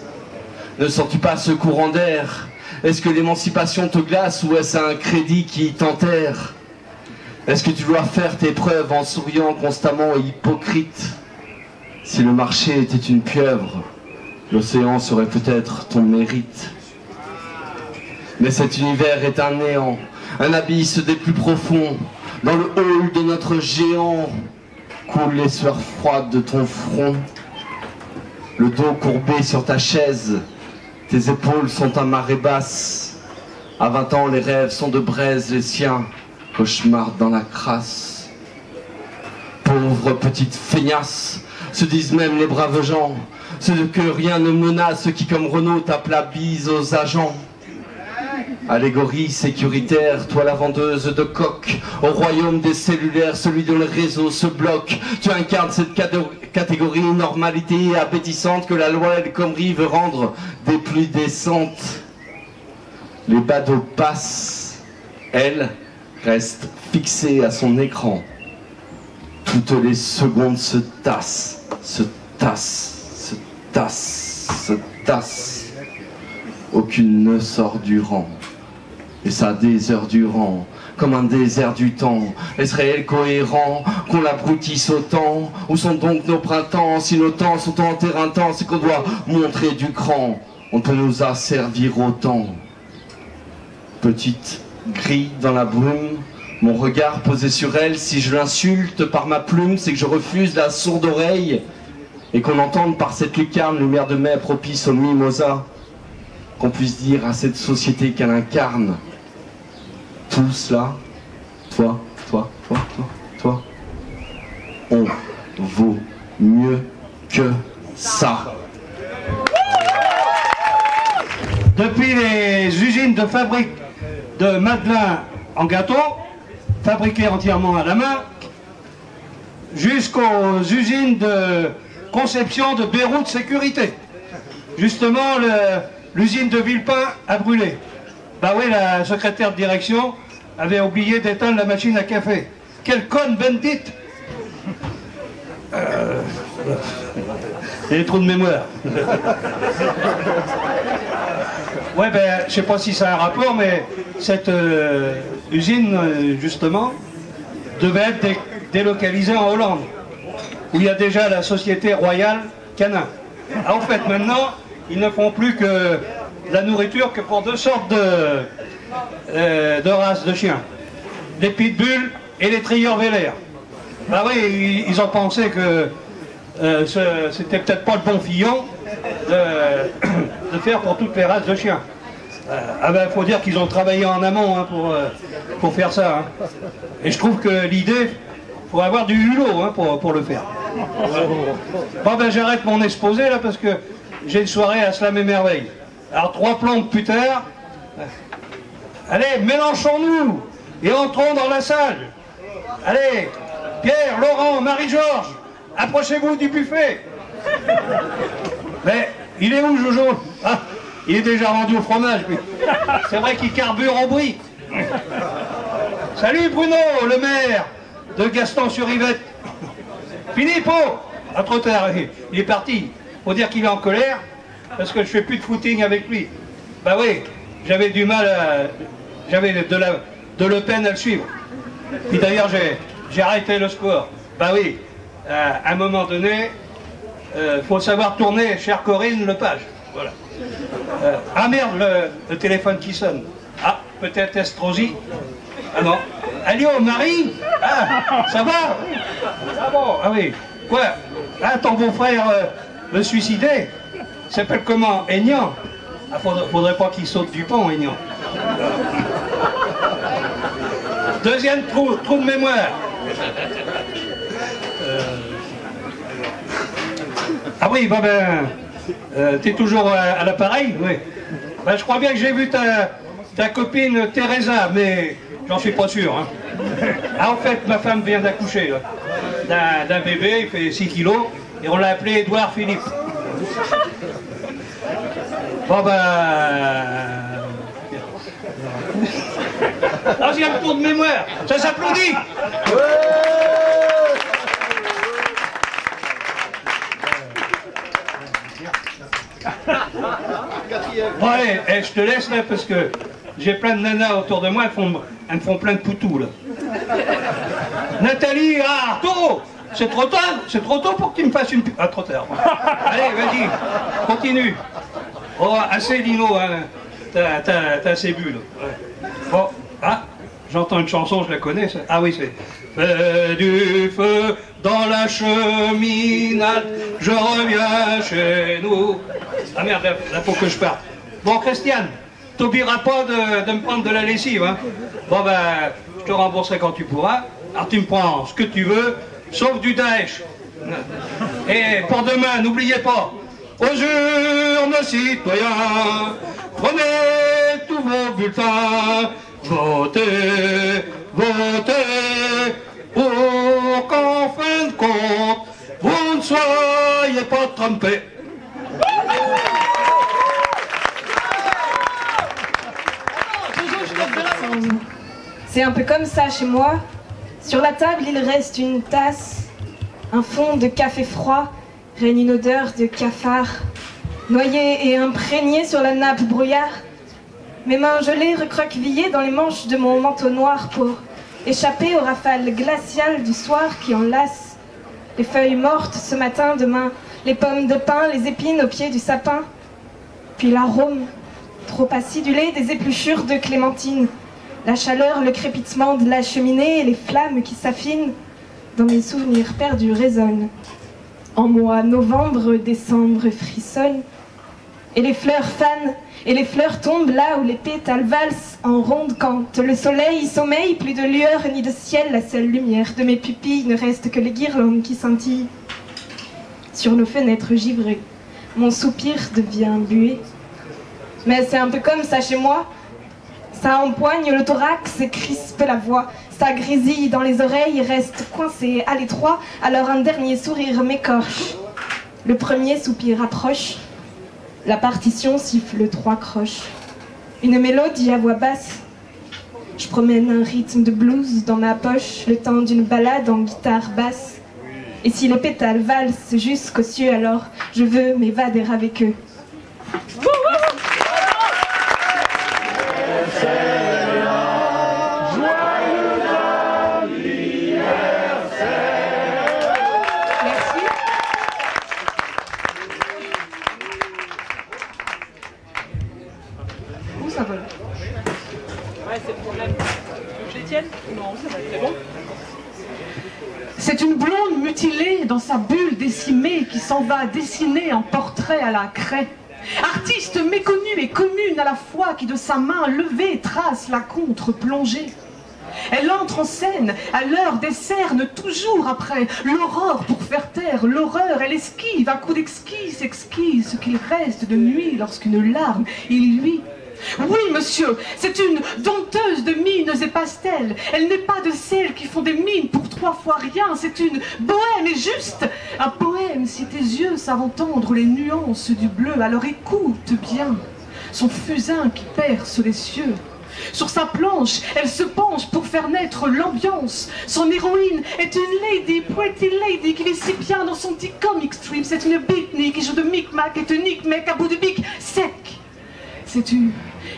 ne sens-tu pas ce courant d'air? Est-ce que l'émancipation te glace ou est-ce un crédit qui t'enterre? Est-ce que tu dois faire tes preuves en souriant constamment et hypocrite? Si le marché était une pieuvre, l'océan serait peut-être ton mérite. Mais cet univers est un néant, un abysse des plus profonds. Dans le hall de notre géant coulent les sueurs froides de ton front. Le dos courbé sur ta chaise, tes épaules sont à marée basse. À 20 ans, les rêves sont de braise, les siens cauchemardent dans la crasse. Pauvre petite feignasse, se disent même les braves gens, ceux que rien ne menace, ceux qui comme Renault tapent la bise aux agents. Allégorie sécuritaire, toi la vendeuse de coq, au royaume des cellulaires, celui dont le réseau se bloque. Tu incarnes cette catégorie normalité appétissante que la loi El Khomri veut rendre des plus décentes. Les badauds passent, elle reste fixée à son écran. Toutes les secondes se tassent, se tassent, se tassent, se tassent. Aucune ne sort du rang. Et ça des heures durant, comme un désert du temps. Est-ce réel cohérent qu'on l'abroutisse autant? Où sont donc nos printemps? Si nos temps sont en terrain temps, c'est qu'on doit montrer du cran. On peut nous asservir autant. Petite grille dans la brume, mon regard posé sur elle, si je l'insulte par ma plume, c'est que je refuse la sourde oreille. Et qu'on entende par cette lucarne, lumière de mai propice au mimosa, qu'on puisse dire à cette société qu'elle incarne. Tout cela, toi, on vaut mieux que ça. Depuis les usines de fabrique de Madeleine en gâteau, fabriquées entièrement à la main, jusqu'aux usines de conception de verrous de sécurité. Justement, l'usine de Villepin a brûlé. Bah oui, la secrétaire de direction avait oublié d'éteindre la machine à café. Quelle conne bendite! J'ai des trous de mémoire. Ouais, ben, je sais pas si ça a un rapport, mais cette usine, justement, devait être délocalisée en Hollande, où il y a déjà la société royale Canin. En fait, maintenant, ils ne font plus que la nourriture que pour deux sortes de races de chiens. Les pitbulls et les trieurs vélaires. Bah oui, ils ont pensé que c'était peut-être pas le bon filon de faire pour toutes les races de chiens. Ah ben, faut dire qu'ils ont travaillé en amont hein, pour faire ça. Hein. Et je trouve que l'idée, faut avoir du hulot hein, pour le faire. Bon ben j'arrête mon exposé là parce que j'ai une soirée à Slam et Merveille. Alors 3 plombes plus tard. Allez, mélangeons-nous et entrons dans la salle. Allez, Pierre, Laurent, Marie-Georges, approchez-vous du buffet. Mais il est où Jojo? Ah, il est déjà rendu au fromage, lui. C'est vrai qu'il carbure en brie. Salut Bruno, le maire de Gaston-sur-Yvette. Philippe, oh, ah, trop tard, il est parti. Faut dire qu'il est en colère parce que je fais plus de footing avec lui. Bah oui, j'avais du mal à... J'avais de la peine à le suivre. Puis d'ailleurs, j'ai arrêté le sport. Bah oui, à un moment donné, faut savoir tourner, chère Corinne Lepage. Voilà. Ah merde, le téléphone qui sonne. Ah, peut-être Estrosi. Ah non. Allô, Marie? Ah, ça va? Ah bon, ah oui. Quoi? Ah, ton beau-frère veut suicider? Il s'appelle comment? Aignan? Ah, faudrait pas qu'il saute du pont, Aignan. Deuxième trou de mémoire. Ah oui, bah ben, t'es toujours à l'appareil? Oui. Ben, je crois bien que j'ai vu ta copine Teresa, mais j'en suis pas sûr. Hein. Ah, en fait, ma femme vient d'accoucher d'un bébé, il fait 6 kilos, et on l'a appelé Édouard Philippe. Bon ben... Troisième tour de mémoire, ça s'applaudit. Bon allez, je te laisse là parce que j'ai plein de nanas autour de moi, elles me font plein de poutous là. Nathalie, ah, Arto, c'est trop tôt pour que tu me fasses une... Ah, trop tard. Allez, vas-y, continue. Oh, assez Lino, hein. T'as assez bu là. Ouais. Bon, ah, j'entends une chanson, je la connais. Ça. Ah oui, c'est... Fais du feu dans la cheminade, je reviens chez nous. Ah merde, là faut que je parte. Bon, Christiane, t'oublieras pas de me prendre de la lessive, hein. Bon ben, je te rembourserai quand tu pourras. Alors tu me prends ce que tu veux, sauf du Daesh. Et pour demain, n'oubliez pas, aux urnes citoyens, prenez tous vos bulletins, votez, votez, pour qu'en fin de compte, vous ne soyez pas trompés. C'est un peu comme ça chez moi. Sur la table, il reste une tasse, un fond de café froid, règne une odeur de cafard, noyé et imprégné sur la nappe brouillard. Mes mains gelées recroquevillées dans les manches de mon manteau noir pour échapper aux rafales glaciales du soir qui enlacent les feuilles mortes ce matin, demain, les pommes de pin, les épines au pied du sapin, puis l'arôme trop acidulé des épluchures de clémentine, la chaleur, le crépitement de la cheminée et les flammes qui s'affinent dans mes souvenirs perdus résonnent. En moi, novembre, décembre frissonnent, et les fleurs fanent, et les fleurs tombent là où les pétales valsent en ronde quand le soleil sommeille, plus de lueur ni de ciel, la seule lumière de mes pupilles ne reste que les guirlandes qui scintillent. Sur nos fenêtres givrées, mon soupir devient buée. Mais c'est un peu comme ça chez moi. Ça empoigne le thorax et crispe la voix. Ça grésille dans les oreilles et reste coincé à l'étroit. Alors un dernier sourire m'écorche. Le premier soupir approche. La partition siffle 3 croches. Une mélodie à voix basse. Je promène un rythme de blues dans ma poche, le temps d'une balade en guitare basse. Et si les pétales valsent jusqu'aux cieux, alors je veux m'évader avec eux. C'est une blonde mutilée dans sa bulle décimée qui s'en va dessiner un portrait à la craie. Artiste méconnu et commune à la fois qui de sa main levée trace la contre-plongée. Elle entre en scène à l'heure des cernes, toujours après l'aurore pour faire taire l'horreur. Elle esquive un coup d'exquise, exquise ce qu'il reste de nuit lorsqu'une larme il lui. Oui, monsieur, c'est une dompteuse de mines et pastels. Elle n'est pas de celles qui font des mines pour 3 fois rien. C'est une bohème et juste un poème. Si tes yeux savent entendre les nuances du bleu, alors écoute bien son fusain qui perce les cieux. Sur sa planche, elle se penche pour faire naître l'ambiance. Son héroïne est une lady, pretty lady, qui vit si bien dans son petit comic strip. C'est une beatnik qui joue de micmac et de nick-mec à bout de bic sec. C'est une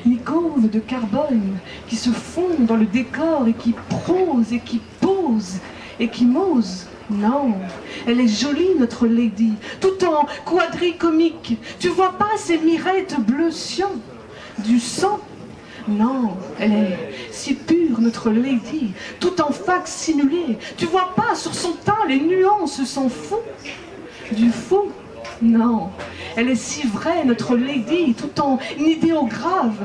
icône de carbone qui se fond dans le décor et qui prose et qui pose et qui m'ose. Non, elle est jolie notre lady, tout en quadricomique. Tu vois pas ces mirettes bleu cyan, du sang? Non, elle est si pure notre lady, tout en facsimilé. Tu vois pas sur son teint les nuances s'en fous du faux? Non, elle est si vraie notre lady, tout en idéographe.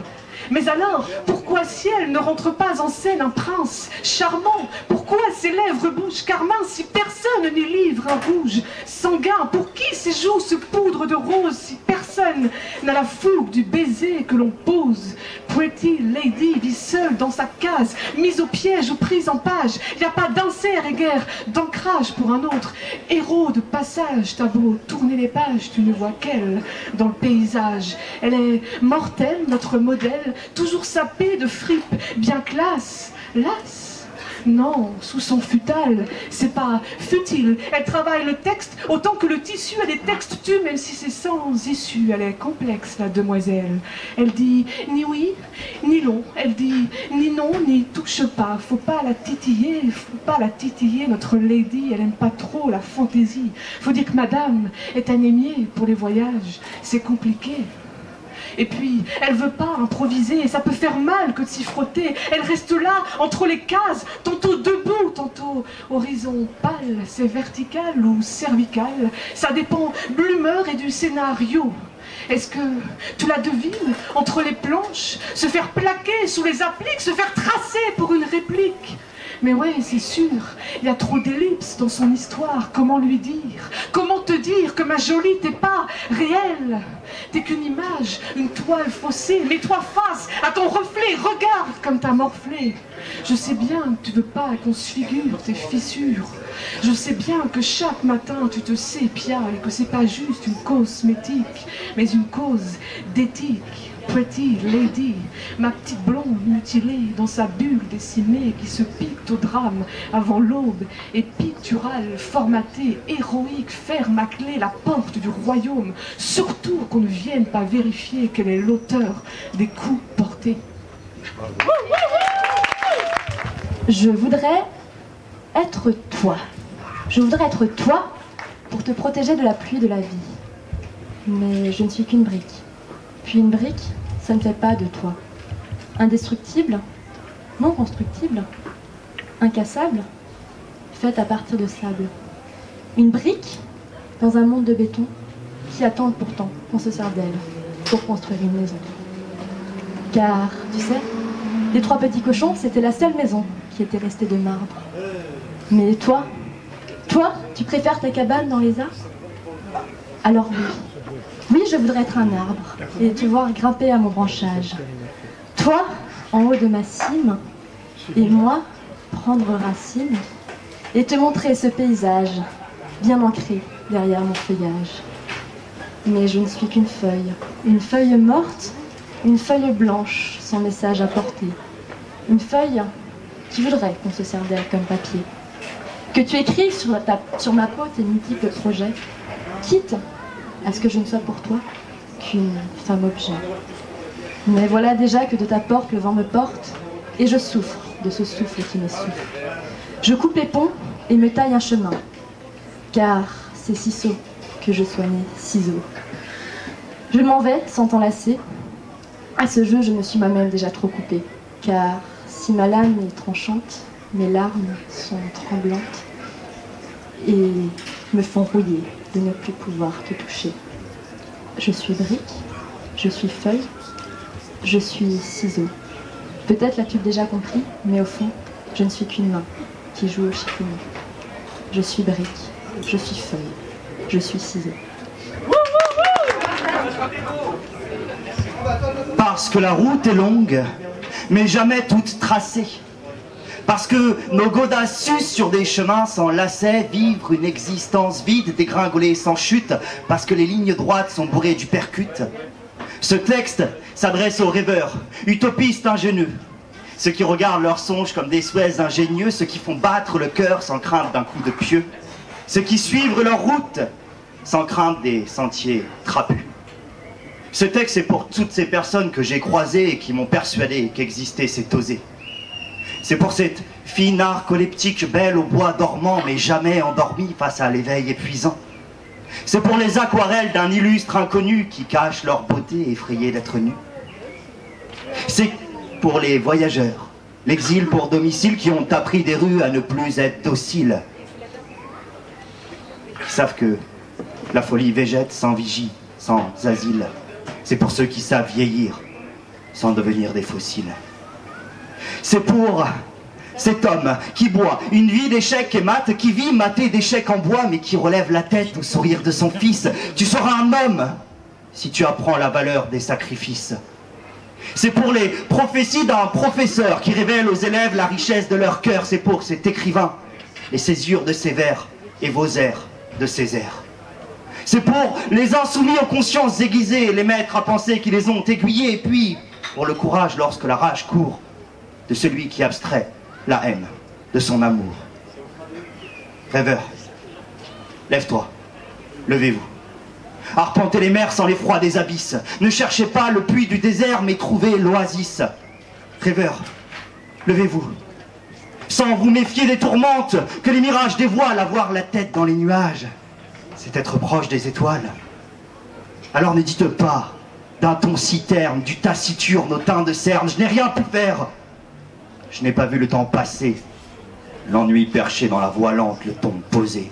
Mais alors, pourquoi si elle ne rentre pas en scène un prince charmant? Pourquoi ses lèvres bougent carmin si personne n'y livre un rouge sanguin? Pour qui ses joues se poudrent de rose si personne n'a la fougue du baiser que l'on pose? Pretty lady vit seule dans sa case, mise au piège ou prise en page. Y a pas d'insert et guère d'ancrage pour un autre héros de passage. T'as beau tourner les pages, tu ne vois qu'elle dans le paysage. Elle est mortelle, notre modèle, toujours sapée de fripes, bien classe, lasse. Non, sous son futal, c'est pas futile. Elle travaille le texte autant que le tissu. Elle est textue, même si c'est sans issue. Elle est complexe, la demoiselle. Elle dit ni oui, ni non. Elle dit ni non, ni touche pas. Faut pas la titiller, faut pas la titiller. Notre lady, elle aime pas trop la fantaisie. Faut dire que madame est anémiée pour les voyages. C'est compliqué. Et puis, elle veut pas improviser, et ça peut faire mal que de s'y frotter. Elle reste là, entre les cases, tantôt debout, tantôt horizontale. C'est vertical ou cervical, ça dépend de l'humeur et du scénario. Est-ce que tu la devines entre les planches, se faire plaquer sous les appliques, se faire tracer pour une réplique? Mais ouais, c'est sûr, il y a trop d'ellipses dans son histoire. Comment lui dire? Comment te dire que ma jolie t'es pas réelle? T'es qu'une image, une toile faussée. Mets-toi face à ton reflet, regarde comme t'as morflé. Je sais bien que tu veux pas qu'on se figure tes fissures. Je sais bien que chaque matin tu te sépiales, que c'est pas juste une cosmétique, mais une cause d'éthique. Pretty lady, ma petite blonde mutilée dans sa bulle décimée qui se pique au drame avant l'aube, et picturale, formatée, héroïque, ferme à clé la porte du royaume, surtout qu'on ne vienne pas vérifier qu'elle est l'auteur des coups portés. Je voudrais être toi. Je voudrais être toi pour te protéger de la pluie de la vie. Mais je ne suis qu'une brique. Puis une brique, ça ne fait pas de toi. Indestructible, non constructible, incassable, faite à partir de sable. Une brique dans un monde de béton qui attend pourtant qu'on se serve d'elle pour construire une maison. Car, tu sais, les 3 petits cochons, c'était la seule maison qui était restée de marbre. Mais toi, tu préfères ta cabane dans les arbres? Alors oui. Oui, je voudrais être un arbre et te voir grimper à mon branchage. Toi, en haut de ma cime, et moi, prendre racine et te montrer ce paysage bien ancré derrière mon feuillage. Mais je ne suis qu'une feuille morte, une feuille blanche sans message à porter. Une feuille qui voudrait qu'on se serve d'elle comme papier. Que tu écrives sur ma peau tes multiples projets, quitte à ce que je ne sois pour toi qu'une femme-objet. Mais voilà déjà que de ta porte le vent me porte, et je souffre de ce souffle qui m'essouffle. Je coupe les ponts et me taille un chemin, car c'est si sot que je sois née ciseaux. Je m'en vais sans t'enlacer. À ce jeu, je me suis moi-même déjà trop coupée, car si ma lame est tranchante, mes larmes sont tremblantes et me font rouiller de ne plus pouvoir te toucher. Je suis brique, je suis feuille, je suis ciseau. Peut-être l'as-tu déjà compris, mais au fond, Je ne suis qu'une main qui joue au chiffonnier. Je suis brique, je suis feuille, je suis ciseau. Parce que la route est longue, mais jamais toute tracée. Parce que nos godasses sucent sur des chemins sans lacets, vivre une existence vide, dégringoler sans chute, parce que les lignes droites sont bourrées d'hypercutes. Ce texte s'adresse aux rêveurs, utopistes ingénieux, ceux qui regardent leurs songes comme des souhaits ingénieux, ceux qui font battre le cœur sans crainte d'un coup de pieu, ceux qui suivent leur route sans crainte des sentiers trapus. Ce texte est pour toutes ces personnes que j'ai croisées et qui m'ont persuadé qu'exister c'est oser. C'est pour cette fille narcoleptique belle au bois dormant mais jamais endormie face à l'éveil épuisant. C'est pour les aquarelles d'un illustre inconnu qui cache leur beauté effrayée d'être nus. C'est pour les voyageurs, l'exil pour domicile qui ont appris des rues à ne plus être dociles. Qui savent que la folie végète sans vigie, sans asile. C'est pour ceux qui savent vieillir sans devenir des fossiles. C'est pour cet homme qui boit une vie d'échecs et maths, qui vit maté d'échecs en bois, mais qui relève la tête au sourire de son fils. Tu seras un homme si tu apprends la valeur des sacrifices. C'est pour les prophéties d'un professeur qui révèle aux élèves la richesse de leur cœur. C'est pour cet écrivain, les césures de ses vers et vos airs de ses airs. C'est pour les insoumis aux consciences aiguisées, les maîtres à penser qui les ont aiguillés, et puis pour le courage lorsque la rage court de celui qui abstrait la haine de son amour. Rêveur, lève-toi, levez-vous. Arpentez les mers sans l'effroi des abysses. Ne cherchez pas le puits du désert, mais trouvez l'oasis. Rêveur, levez-vous. Sans vous méfier des tourmentes que les mirages dévoilent, avoir la tête dans les nuages, c'est être proche des étoiles. Alors ne dites pas, d'un ton si terne, du taciturne au teint de cerne, je n'ai rien pu faire. Je n'ai pas vu le temps passer, l'ennui perché dans la voix lente, le ton posé.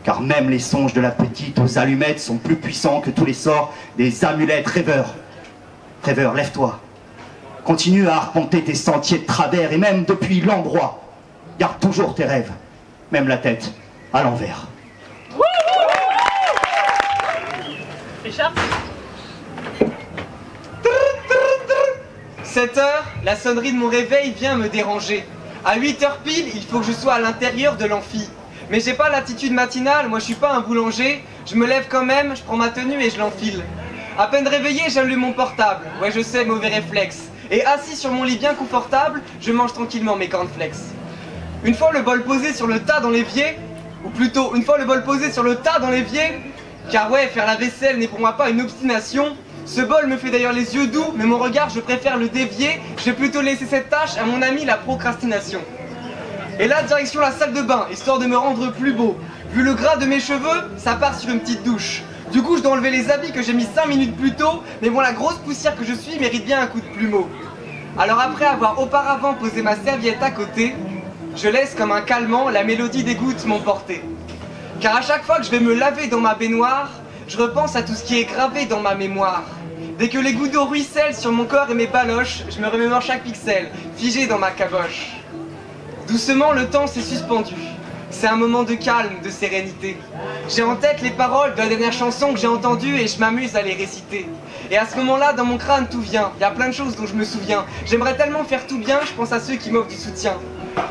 Car même les songes de la petite aux allumettes sont plus puissants que tous les sorts des amulettes. Rêveur, rêveur, lève-toi. Continue à arpenter tes sentiers de travers, et même depuis l'endroit, garde toujours tes rêves, même la tête à l'envers. 7 heures, la sonnerie de mon réveil vient me déranger. À 8 heures pile, il faut que je sois à l'intérieur de l'amphi. Mais j'ai pas l'attitude matinale, moi je suis pas un boulanger. Je me lève quand même, je prends ma tenue et je l'enfile. À peine réveillé, j'allume mon portable. Ouais, je sais, mauvais réflexe. Et assis sur mon lit bien confortable, je mange tranquillement mes cornflakes. Une fois le bol posé sur le tas dans l'évier, ou plutôt, une fois le bol posé sur le tas dans l'évier, car ouais, faire la vaisselle n'est pour moi pas une obstination. Ce bol me fait d'ailleurs les yeux doux, mais mon regard je préfère le dévier. Je vais plutôt laisser cette tâche à mon ami la procrastination. Et là, direction la salle de bain, histoire de me rendre plus beau. Vu le gras de mes cheveux, ça part sur une petite douche. Du coup, je dois enlever les habits que j'ai mis 5 minutes plus tôt, mais bon, la grosse poussière que je suis mérite bien un coup de plumeau. Alors après avoir auparavant posé ma serviette à côté, je laisse comme un calmant la mélodie des gouttes m'emporter. Car à chaque fois que je vais me laver dans ma baignoire, je repense à tout ce qui est gravé dans ma mémoire. Dès que les gouttes d'eau ruissellent sur mon corps et mes baloches, je me remémore chaque pixel, figé dans ma caboche. Doucement, le temps s'est suspendu. C'est un moment de calme, de sérénité. J'ai en tête les paroles de la dernière chanson que j'ai entendue et je m'amuse à les réciter. Et à ce moment-là, dans mon crâne, tout vient. Il y a plein de choses dont je me souviens. J'aimerais tellement faire tout bien, je pense à ceux qui m'offrent du soutien.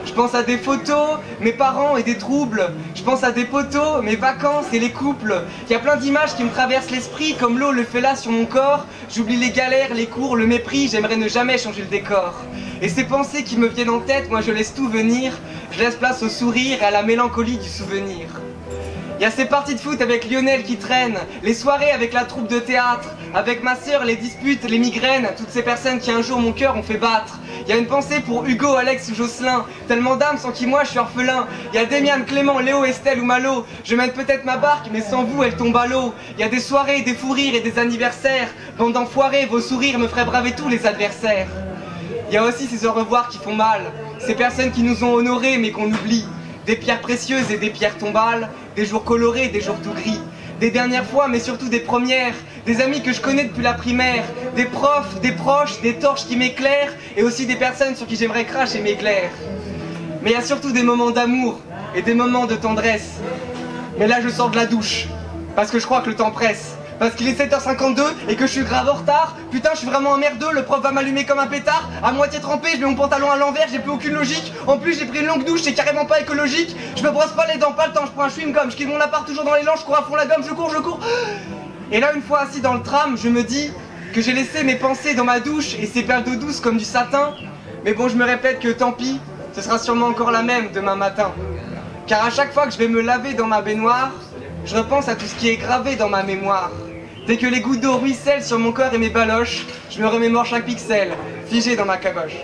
Je pense à des photos, mes parents et des troubles. Je pense à des poteaux, mes vacances et les couples. Il y a plein d'images qui me traversent l'esprit, comme l'eau le fait là sur mon corps. J'oublie les galères, les cours, le mépris, j'aimerais ne jamais changer le décor. Et ces pensées qui me viennent en tête, moi je laisse tout venir. Je laisse place au sourire et à la mélancolie du souvenir. Il y a ces parties de foot avec Lionel qui traîne, les soirées avec la troupe de théâtre, avec ma sœur, les disputes, les migraines, toutes ces personnes qui un jour mon cœur ont fait battre. Il y a une pensée pour Hugo, Alex ou Jocelyn, tellement d'âmes sans qui moi je suis orphelin. Il y a Demian, Clément, Léo, Estelle ou Malo. Je mène peut-être ma barque, mais sans vous elle tombe à l'eau. Il y a des soirées, des fous rires et des anniversaires. Bande d'enfoirés, vos sourires me feraient braver tous les adversaires. Il y a aussi ces au revoir qui font mal, ces personnes qui nous ont honorés mais qu'on oublie. Des pierres précieuses et des pierres tombales, des jours colorés, des jours tout gris. Des dernières fois, mais surtout des premières. Des amis que je connais depuis la primaire. Des profs, des proches, des torches qui m'éclairent. Et aussi des personnes sur qui j'aimerais cracher mes glaires. Mais il y a surtout des moments d'amour et des moments de tendresse. Mais là, je sors de la douche, parce que je crois que le temps presse. Parce qu'il est 7h52 et que je suis grave en retard. Putain, je suis vraiment un merdeux, le prof va m'allumer comme un pétard. À moitié trempé, je mets mon pantalon à l'envers, j'ai plus aucune logique. En plus, j'ai pris une longue douche, c'est carrément pas écologique. Je me brosse pas les dents, pas le temps, je prends un chewing-gum. Je quitte mon appart toujours dans l'élan, je cours à fond la gomme, je cours. Et là, une fois assis dans le tram, je me dis que j'ai laissé mes pensées dans ma douche et ces perles d'eau douce comme du satin. Mais bon, je me répète que tant pis, ce sera sûrement encore la même demain matin. Car à chaque fois que je vais me laver dans ma baignoire, je repense à tout ce qui est gravé dans ma mémoire. Dès que les gouttes d'eau ruissellent sur mon corps et mes baloches, je me remémore chaque pixel, figé dans ma caboche.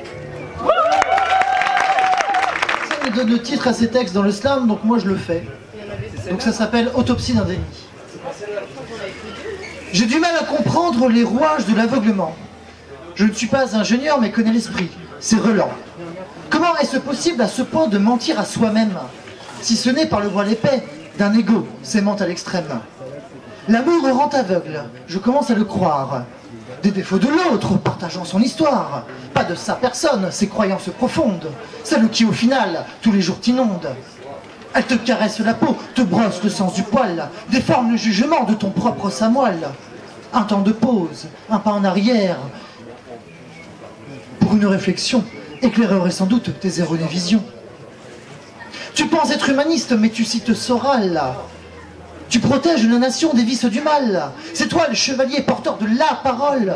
Ça me donne le titre à ces textes dans le slam, donc moi je le fais. Donc ça s'appelle Autopsie d'un déni. J'ai du mal à comprendre les rouages de l'aveuglement. Je ne suis pas ingénieur mais connais l'esprit. C'est Relan. Comment est-ce possible à ce point de mentir à soi-même, si ce n'est par le voile épais d'un ego s'aimant à l'extrême? L'amour rend aveugle, je commence à le croire. Des défauts de l'autre, partageant son histoire. Pas de sa personne, ses croyances profondes. Celle qui au final, tous les jours t'inonde. Elle te caresse la peau, te brosse le sens du poil, déforme le jugement de ton propre samoil. Un temps de pause, un pas en arrière. Pour une réflexion, éclairerait sans doute tes erronées visions. Tu penses être humaniste, mais tu cites Soral. Tu protèges une nation des vices du mal. C'est toi le chevalier porteur de la parole.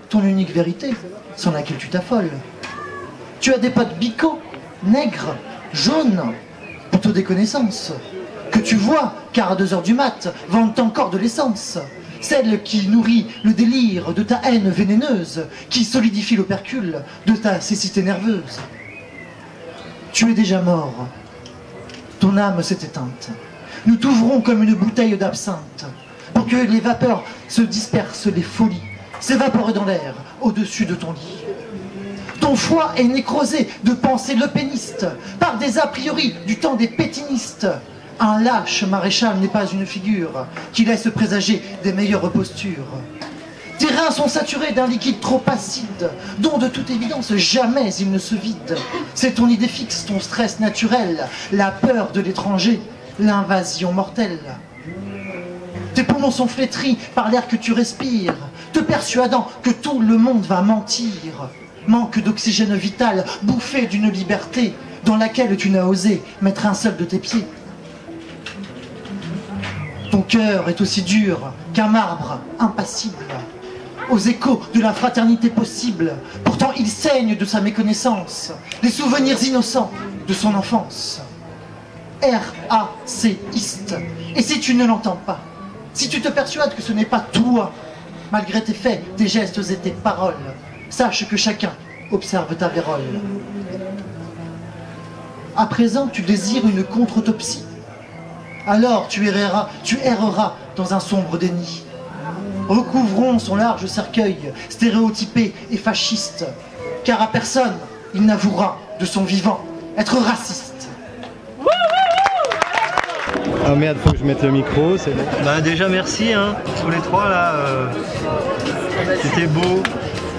Ton unique vérité, sans laquelle tu t'affoles. Tu as des potes bicots, nègres, jaunes, plutôt des connaissances. Que tu vois, car à 2h du mat, vendent encore de l'essence. Celle qui nourrit le délire de ta haine vénéneuse, qui solidifie l'opercule de ta cécité nerveuse. Tu es déjà mort. Ton âme s'est éteinte. Nous t'ouvrons comme une bouteille d'absinthe, pour que les vapeurs se dispersent, les folies, s'évaporent dans l'air, au-dessus de ton lit. Ton foie est nécrosé de pensées lepénistes, par des a priori du temps des pétinistes. Un lâche maréchal n'est pas une figure qui laisse présager des meilleures postures. Tes reins sont saturés d'un liquide trop acide, dont de toute évidence jamais il ne se vide. C'est ton idée fixe, ton stress naturel, la peur de l'étranger, l'invasion mortelle. Tes poumons sont flétris par l'air que tu respires, te persuadant que tout le monde va mentir. Manque d'oxygène vital, bouffé d'une liberté dans laquelle tu n'as osé mettre un seul de tes pieds. Ton cœur est aussi dur qu'un marbre impassible, aux échos de la fraternité possible. Pourtant il saigne de sa méconnaissance, des souvenirs innocents de son enfance. R.A.C.iste. Et si tu ne l'entends pas, si tu te persuades que ce n'est pas toi, malgré tes faits, tes gestes et tes paroles, sache que chacun observe ta vérole. À présent, tu désires une contre-autopsie. Alors tu erreras dans un sombre déni. Recouvrons son large cercueil, stéréotypé et fasciste, car à personne il n'avouera de son vivant être raciste. Ah merde, faut que je mette le micro, c'est bon. Bah déjà merci hein, tous les trois là. C'était beau.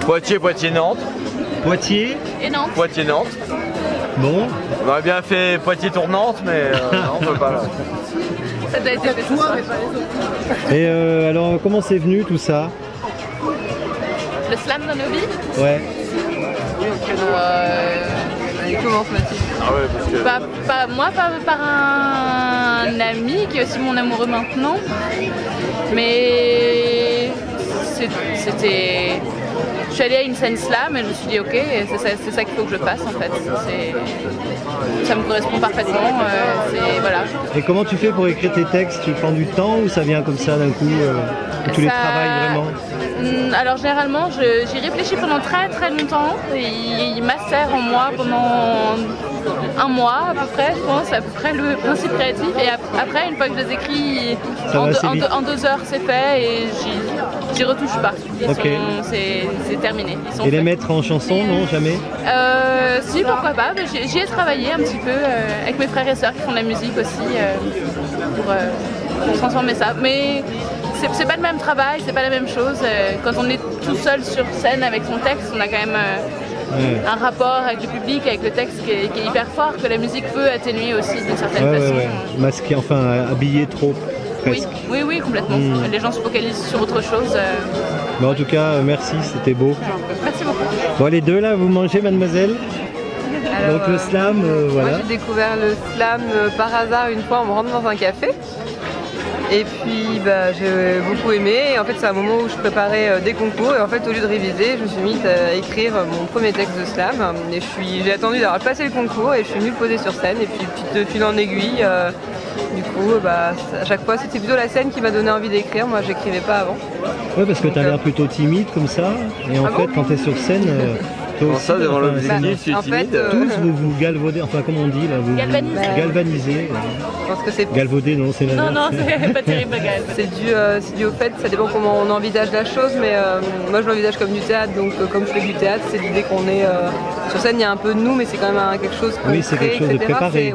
Poitiers, Poitiers-Nantes. Poitiers Et Nantes. Poitiers-Nantes. Bon. On aurait bien fait Poitiers-Tournante, mais non, on peut pas là. Ça doit être fait toi, mais pas les autres. Et alors comment c'est venu tout ça? Le slam dans nos vies? Ouais. Comment se fait-il? Ah ouais, parce que... Moi, par un ami qui est aussi mon amoureux maintenant. Mais c'était... Je suis allée à une scène slam et je me suis dit ok, c'est ça qu'il faut que je fasse en fait. Ça me correspond parfaitement. Voilà. Et comment tu fais pour écrire tes textes? Tu prends du temps ou ça vient comme ça d'un coup tu les travailles vraiment? Alors généralement j'y réfléchis pendant très très longtemps et il macère en moi pendant un mois à peu près, je pense, c'est à peu près le principe créatif et après une fois que je les écris en 2 heures c'est fait et j'y retouche pas. Okay. C'est terminé. Et les mettre en chanson, non, jamais? Si, pourquoi pas, j'y ai travaillé un petit peu avec mes frères et sœurs qui font de la musique aussi pour transformer ça. Mais c'est pas le même travail, c'est pas la même chose. Quand on est tout seul sur scène avec son texte, on a quand même un rapport avec le public, avec le texte qui est hyper fort, que la musique peut atténuer aussi d'une certaine façon. Masquer, enfin habiller trop. Oui, oui, oui, complètement. Les gens se focalisent sur autre chose. Mais en tout cas, merci, c'était beau. Merci beaucoup. Bon, les deux là, vous mangez, mademoiselle? Alors, donc le slam, voilà. Moi j'ai découvert le slam par hasard une fois en me rendant dans un café. Et puis j'ai beaucoup aimé. Et en fait c'est un moment où je préparais des concours et en fait au lieu de réviser, je me suis mise à écrire mon premier texte de slam. Et j'ai attendu d'avoir passé le concours et je suis venue le poser sur scène. Et puis de fil en aiguille, du coup à chaque fois c'était plutôt la scène qui m'a donné envie d'écrire. Moi j'écrivais pas avant. Ouais, parce que tu as l'air plutôt timide comme ça. Et en fait quand tu es sur scène... Comment ça, devant l'objectif, tu es timide? Tous vous galvaudez, enfin comment on dit là, vous galvanisez. Je pense que c'est... Galvauder, non, c'est la... Non, c'est pas terrible, gal. C'est dû au fait, ça dépend comment on envisage la chose, mais moi je l'envisage comme du théâtre, donc comme je fais du théâtre, c'est l'idée qu'on est... sur scène, il y a un peu de nous, mais c'est quand même quelque chose qu'on crée, c'est quelque chose de préparé.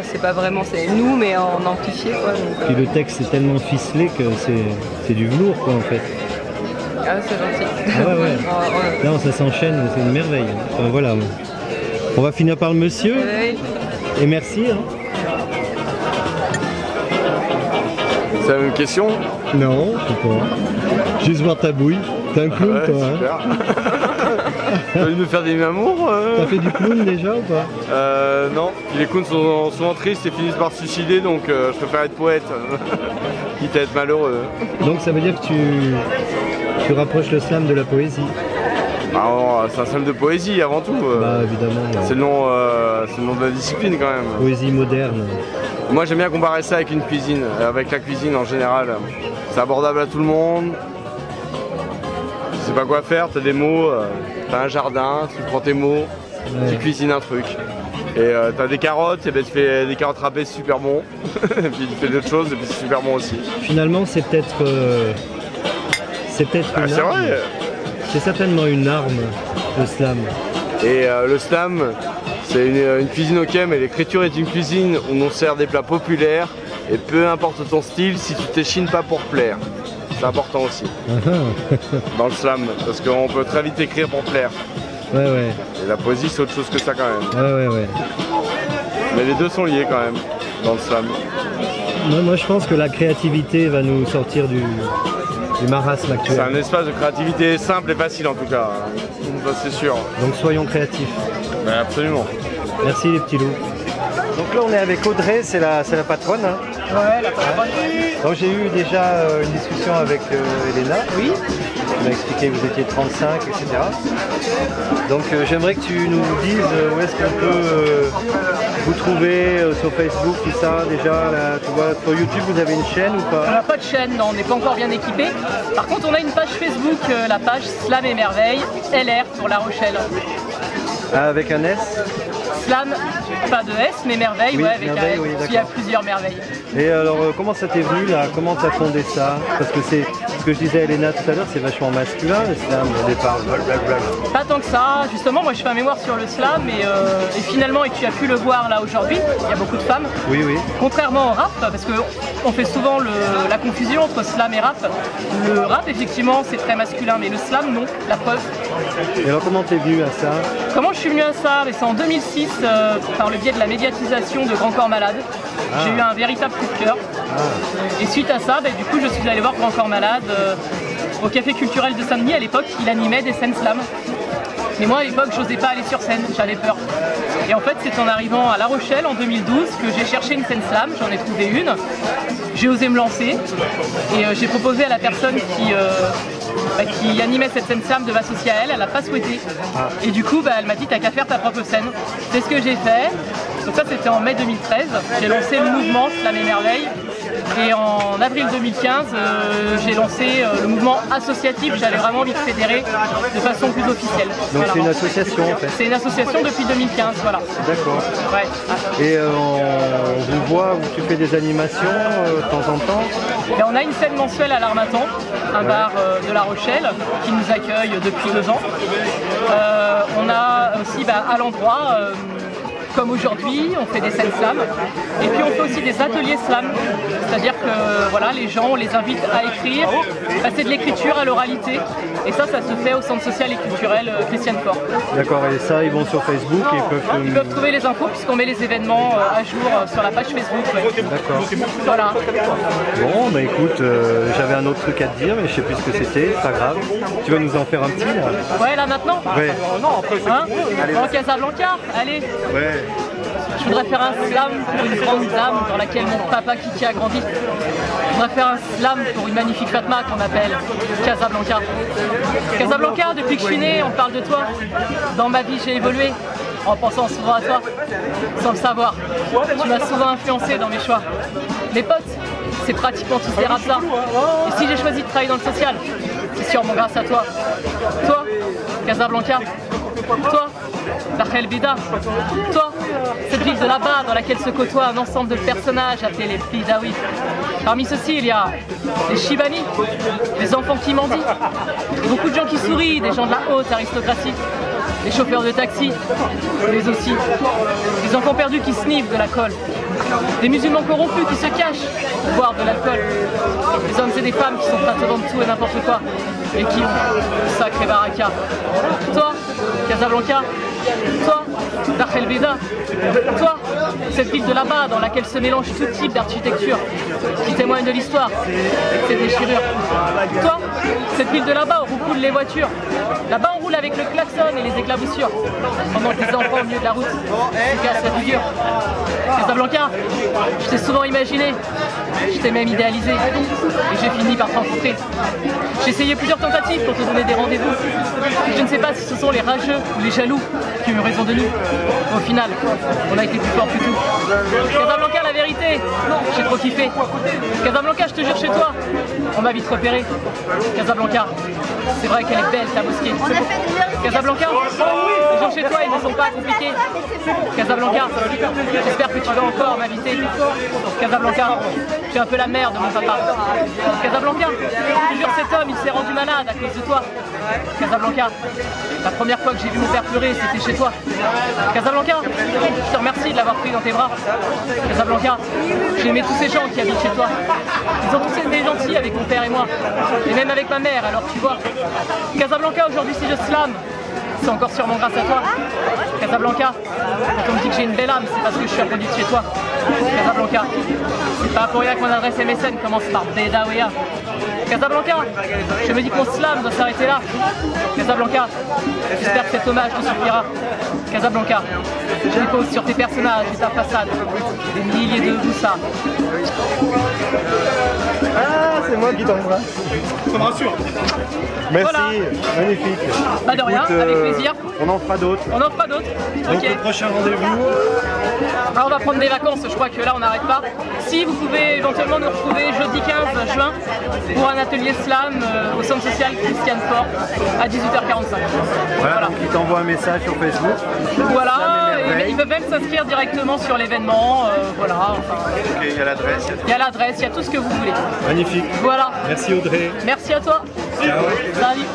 C'est pas vraiment, c'est nous, mais en amplifié, quoi. Donc, Puis le texte est tellement ficelé que c'est du velours, quoi, en fait. Ah, c'est gentil. Ah ouais. Là, ça s'enchaîne, c'est une merveille. Enfin, voilà. On va finir par le monsieur. Oui. Et merci. Hein. C'est la même question? Non, je sais pas. Juste voir ta bouille. T'es un clown, toi. Hein. Tu as envie de me faire des amours T'as fait du clown déjà ou pas? Non. Les clowns sont souvent tristes et finissent par se suicider, donc je préfère être poète, quitte à être malheureux. Donc ça veut dire que tu rapproches le slam de la poésie? Alors, c'est un slam de poésie avant tout. Bah évidemment. Ouais. C'est le nom de la discipline quand même. Poésie moderne. Moi j'aime bien comparer ça avec une cuisine, avec la cuisine en général. C'est abordable à tout le monde. Tu sais pas quoi faire, t'as des mots, t'as un jardin, tu prends tes mots, tu cuisines un truc. Et t'as des carottes, et ben tu fais des carottes râpées, c'est super bon. Et puis tu fais d'autres choses et puis c'est super bon aussi. Finalement c'est peut-être une arme. Vrai. C'est certainement une arme, le slam. Et le slam, c'est une cuisine ok, mais l'écriture est une cuisine où on sert des plats populaires. Et peu importe ton style, si tu t'échines pas pour plaire. C'est important aussi. Dans le slam, parce qu'on peut très vite écrire pour plaire. Ouais. Et la poésie, c'est autre chose que ça quand même. Ouais. Mais les deux sont liés quand même, dans le slam. Moi je pense que la créativité va nous sortir du marasme actuel. C'est un espace de créativité simple et facile en tout cas. Ça c'est sûr. Donc soyons créatifs. Ben, absolument. Merci les petits loups. Donc là on est avec Audrey, c'est la patronne. Hein. Ouais, la patronne. Donc j'ai eu déjà une discussion avec Elena. Oui. Tu m'as expliqué que vous étiez 35, etc. Donc j'aimerais que tu nous dises où est-ce qu'on peut vous trouver sur Facebook, tout ça. Déjà, là, tu vois, sur YouTube, vous avez une chaîne ou pas? On n'a pas de chaîne, non, on n'est pas encore bien équipé. Par contre, on a une page Facebook, la page Slam et Merveille, LR pour La Rochelle. Ah, avec un S? Slam, pas de S, mais merveille, oui, ouais, avec merveille, un S. Oui, il y a plusieurs merveilles. Et alors, comment ça t'est venu là? Comment t'as fondé ça? Parce que c'est ce que je disais à Elena tout à l'heure, c'est vachement masculin le slam au départ. Pas tant que ça. Justement, moi je fais un mémoire sur le slam et finalement, et tu as pu le voir là aujourd'hui, il y a beaucoup de femmes. Oui. Contrairement au rap, parce qu'on fait souvent la confusion entre slam et rap. Le rap, effectivement, c'est très masculin, mais le slam, non, la preuve. Et alors, comment t'es venu à ça? Comment je suis venu à ça? C'est en 2006, par le biais de la médiatisation de Grand Corps Malade. J'ai eu un véritable coup de cœur. Et suite à ça, du coup, je suis allé voir Grand Corps Malade au Café Culturel de Saint-Denis. À l'époque, il animait des scènes slam. Mais moi, à l'époque, je n'osais pas aller sur scène, j'avais peur. Et en fait, c'est en arrivant à La Rochelle en 2012 que j'ai cherché une scène slam, j'en ai trouvé une. J'ai osé me lancer et j'ai proposé à la personne qui animait cette scène slam de m'associer à elle, elle n'a pas souhaité. Et du coup, elle m'a dit, t'as qu'à faire ta propre scène. C'est ce que j'ai fait. Donc ça, c'était en mai 2013. J'ai lancé le mouvement Slam et Merveille. Et en avril 2015, j'ai lancé le mouvement associatif. J'avais vraiment envie de fédérer de façon plus officielle. Donc c'est une association en fait? C'est une association depuis 2015, voilà. D'accord. Ouais. Et on vous voit où tu fais des animations de temps en temps? Et on a une scène mensuelle à l'Harmattan, un bar de La Rochelle qui nous accueille depuis 2 ans. On a aussi à l'endroit comme aujourd'hui, on fait des scènes slam. Et puis on fait aussi des ateliers slam. C'est-à-dire que voilà, les gens, on les invite à écrire, passer de l'écriture à l'oralité. Et ça se fait au centre social et culturel Christiane Faure. D'accord, et ça, ils vont sur Facebook et ils peuvent trouver les infos puisqu'on met les événements à jour sur la page Facebook. Ouais. D'accord. Voilà. Bon, bah écoute, j'avais un autre truc à te dire, mais je sais plus ce que c'était, c'est pas grave. Tu vas nous en faire un petit là? Ouais, là maintenant? Ouais. Hein? En Casablanca, allez. Ouais. Je voudrais faire un slam pour une grande dame dans laquelle mon papa Kiki a grandi. Je voudrais faire un slam pour une magnifique Fatma qu'on appelle Casablanca. Casablanca, depuis que je suis né, on parle de toi. Dans ma vie, j'ai évolué en pensant souvent à toi, sans le savoir. Tu m'as souvent influencé dans mes choix. Mes potes, c'est pratiquement tous des rapsas. Et si j'ai choisi de travailler dans le social, c'est sûrement grâce à toi. Toi, Casablanca. Toi, Dakhel Bida. Toi, cette ville de là-bas dans laquelle se côtoie un ensemble de personnages appelés les Bidawi. Parmi ceux-ci, il y a les Shibani, les enfants qui mendient, beaucoup de gens qui sourient, des gens de la haute aristocratie, les chauffeurs de taxi, mais aussi des enfants perdus qui sniffent de la colle, des musulmans corrompus qui se cachent pour boire de l'alcool, des hommes et des femmes qui sont prêts à vendre tout et n'importe quoi et qui ont le sacré baraka. Toi, Casablanca, toi, Dakhel Bida, toi, cette ville de là-bas dans laquelle se mélange tout type d'architecture qui témoigne de l'histoire et de ses déchirures. Toi, cette ville de là-bas où roulent les voitures. Là-bas on roule avec le klaxon et les éclaboussures pendant que les enfants au milieu de la route se cassent la figure. Casablanca, je t'ai souvent imaginé, je t'ai même idéalisé et j'ai fini par te rencontrer. J'ai essayé plusieurs tentatives pour te donner des rendez-vous. Je ne sais pas si ce sont les rageux ou les jaloux qui ont eu raison de nous. Au final, on a été plus fort que tout. Casablanca, la vérité, j'ai trop kiffé. Casablanca, je te jure, chez toi, on m'a vite repéré. Casablanca, c'est vrai qu'elle est belle ta mosquée. Casablanca, les gens chez toi, ils ne sont pas compliqués. Casablanca, j'espère que tu vas encore m'inviter. Casablanca, j'ai un peu la mère de mon papa. Casablanca, je te jure, cet homme, il s'est rendu malade à cause de toi. Casablanca, la première fois que j'ai vu mon père pleurer, c'était chez toi. Casablanca, je te remercie de l'avoir pris dans tes bras. Casablanca, j'ai aimé tous ces gens qui habitent chez toi. Ils ont tous été gentils avec mon père et moi, et même avec ma mère, alors tu vois. Casablanca, aujourd'hui, si je slam, c'est encore sûrement grâce à toi. Casablanca, quand on me dit que j'ai une belle âme, c'est parce que je suis reproduite chez toi. Casablanca, c'est pas pour rien que mon adresse MSN commence par Bedawea. Casablanca, je me dis qu'on slam doit s'arrêter là. Casablanca, j'espère que cet hommage te suffira. Casablanca, je dépose sur tes personnages et ta façade des milliers de boussards. Ah, c'est moi qui t'embrasse. Ça me rassure. Merci, Voilà. magnifique. Bah de rien, Écoute, avec plaisir. On en fera d'autres. On en fera d'autres. Donc Ok. le prochain rendez-vous. Alors on va prendre des vacances, je crois que là on n'arrête pas. Si vous pouvez éventuellement nous retrouver jeudi 15 juin pour un atelier slam au centre social Christiane Faure à 18h45. Voilà, donc il t'envoie un message sur Facebook. Voilà, et ils peuvent même s'inscrire directement sur l'événement. Voilà. Enfin, Ok, il y a l'adresse. il y a l'adresse, il y a tout ce que vous voulez. Magnifique. Voilà. Merci Audrey. Merci à toi. Ciao. Salut.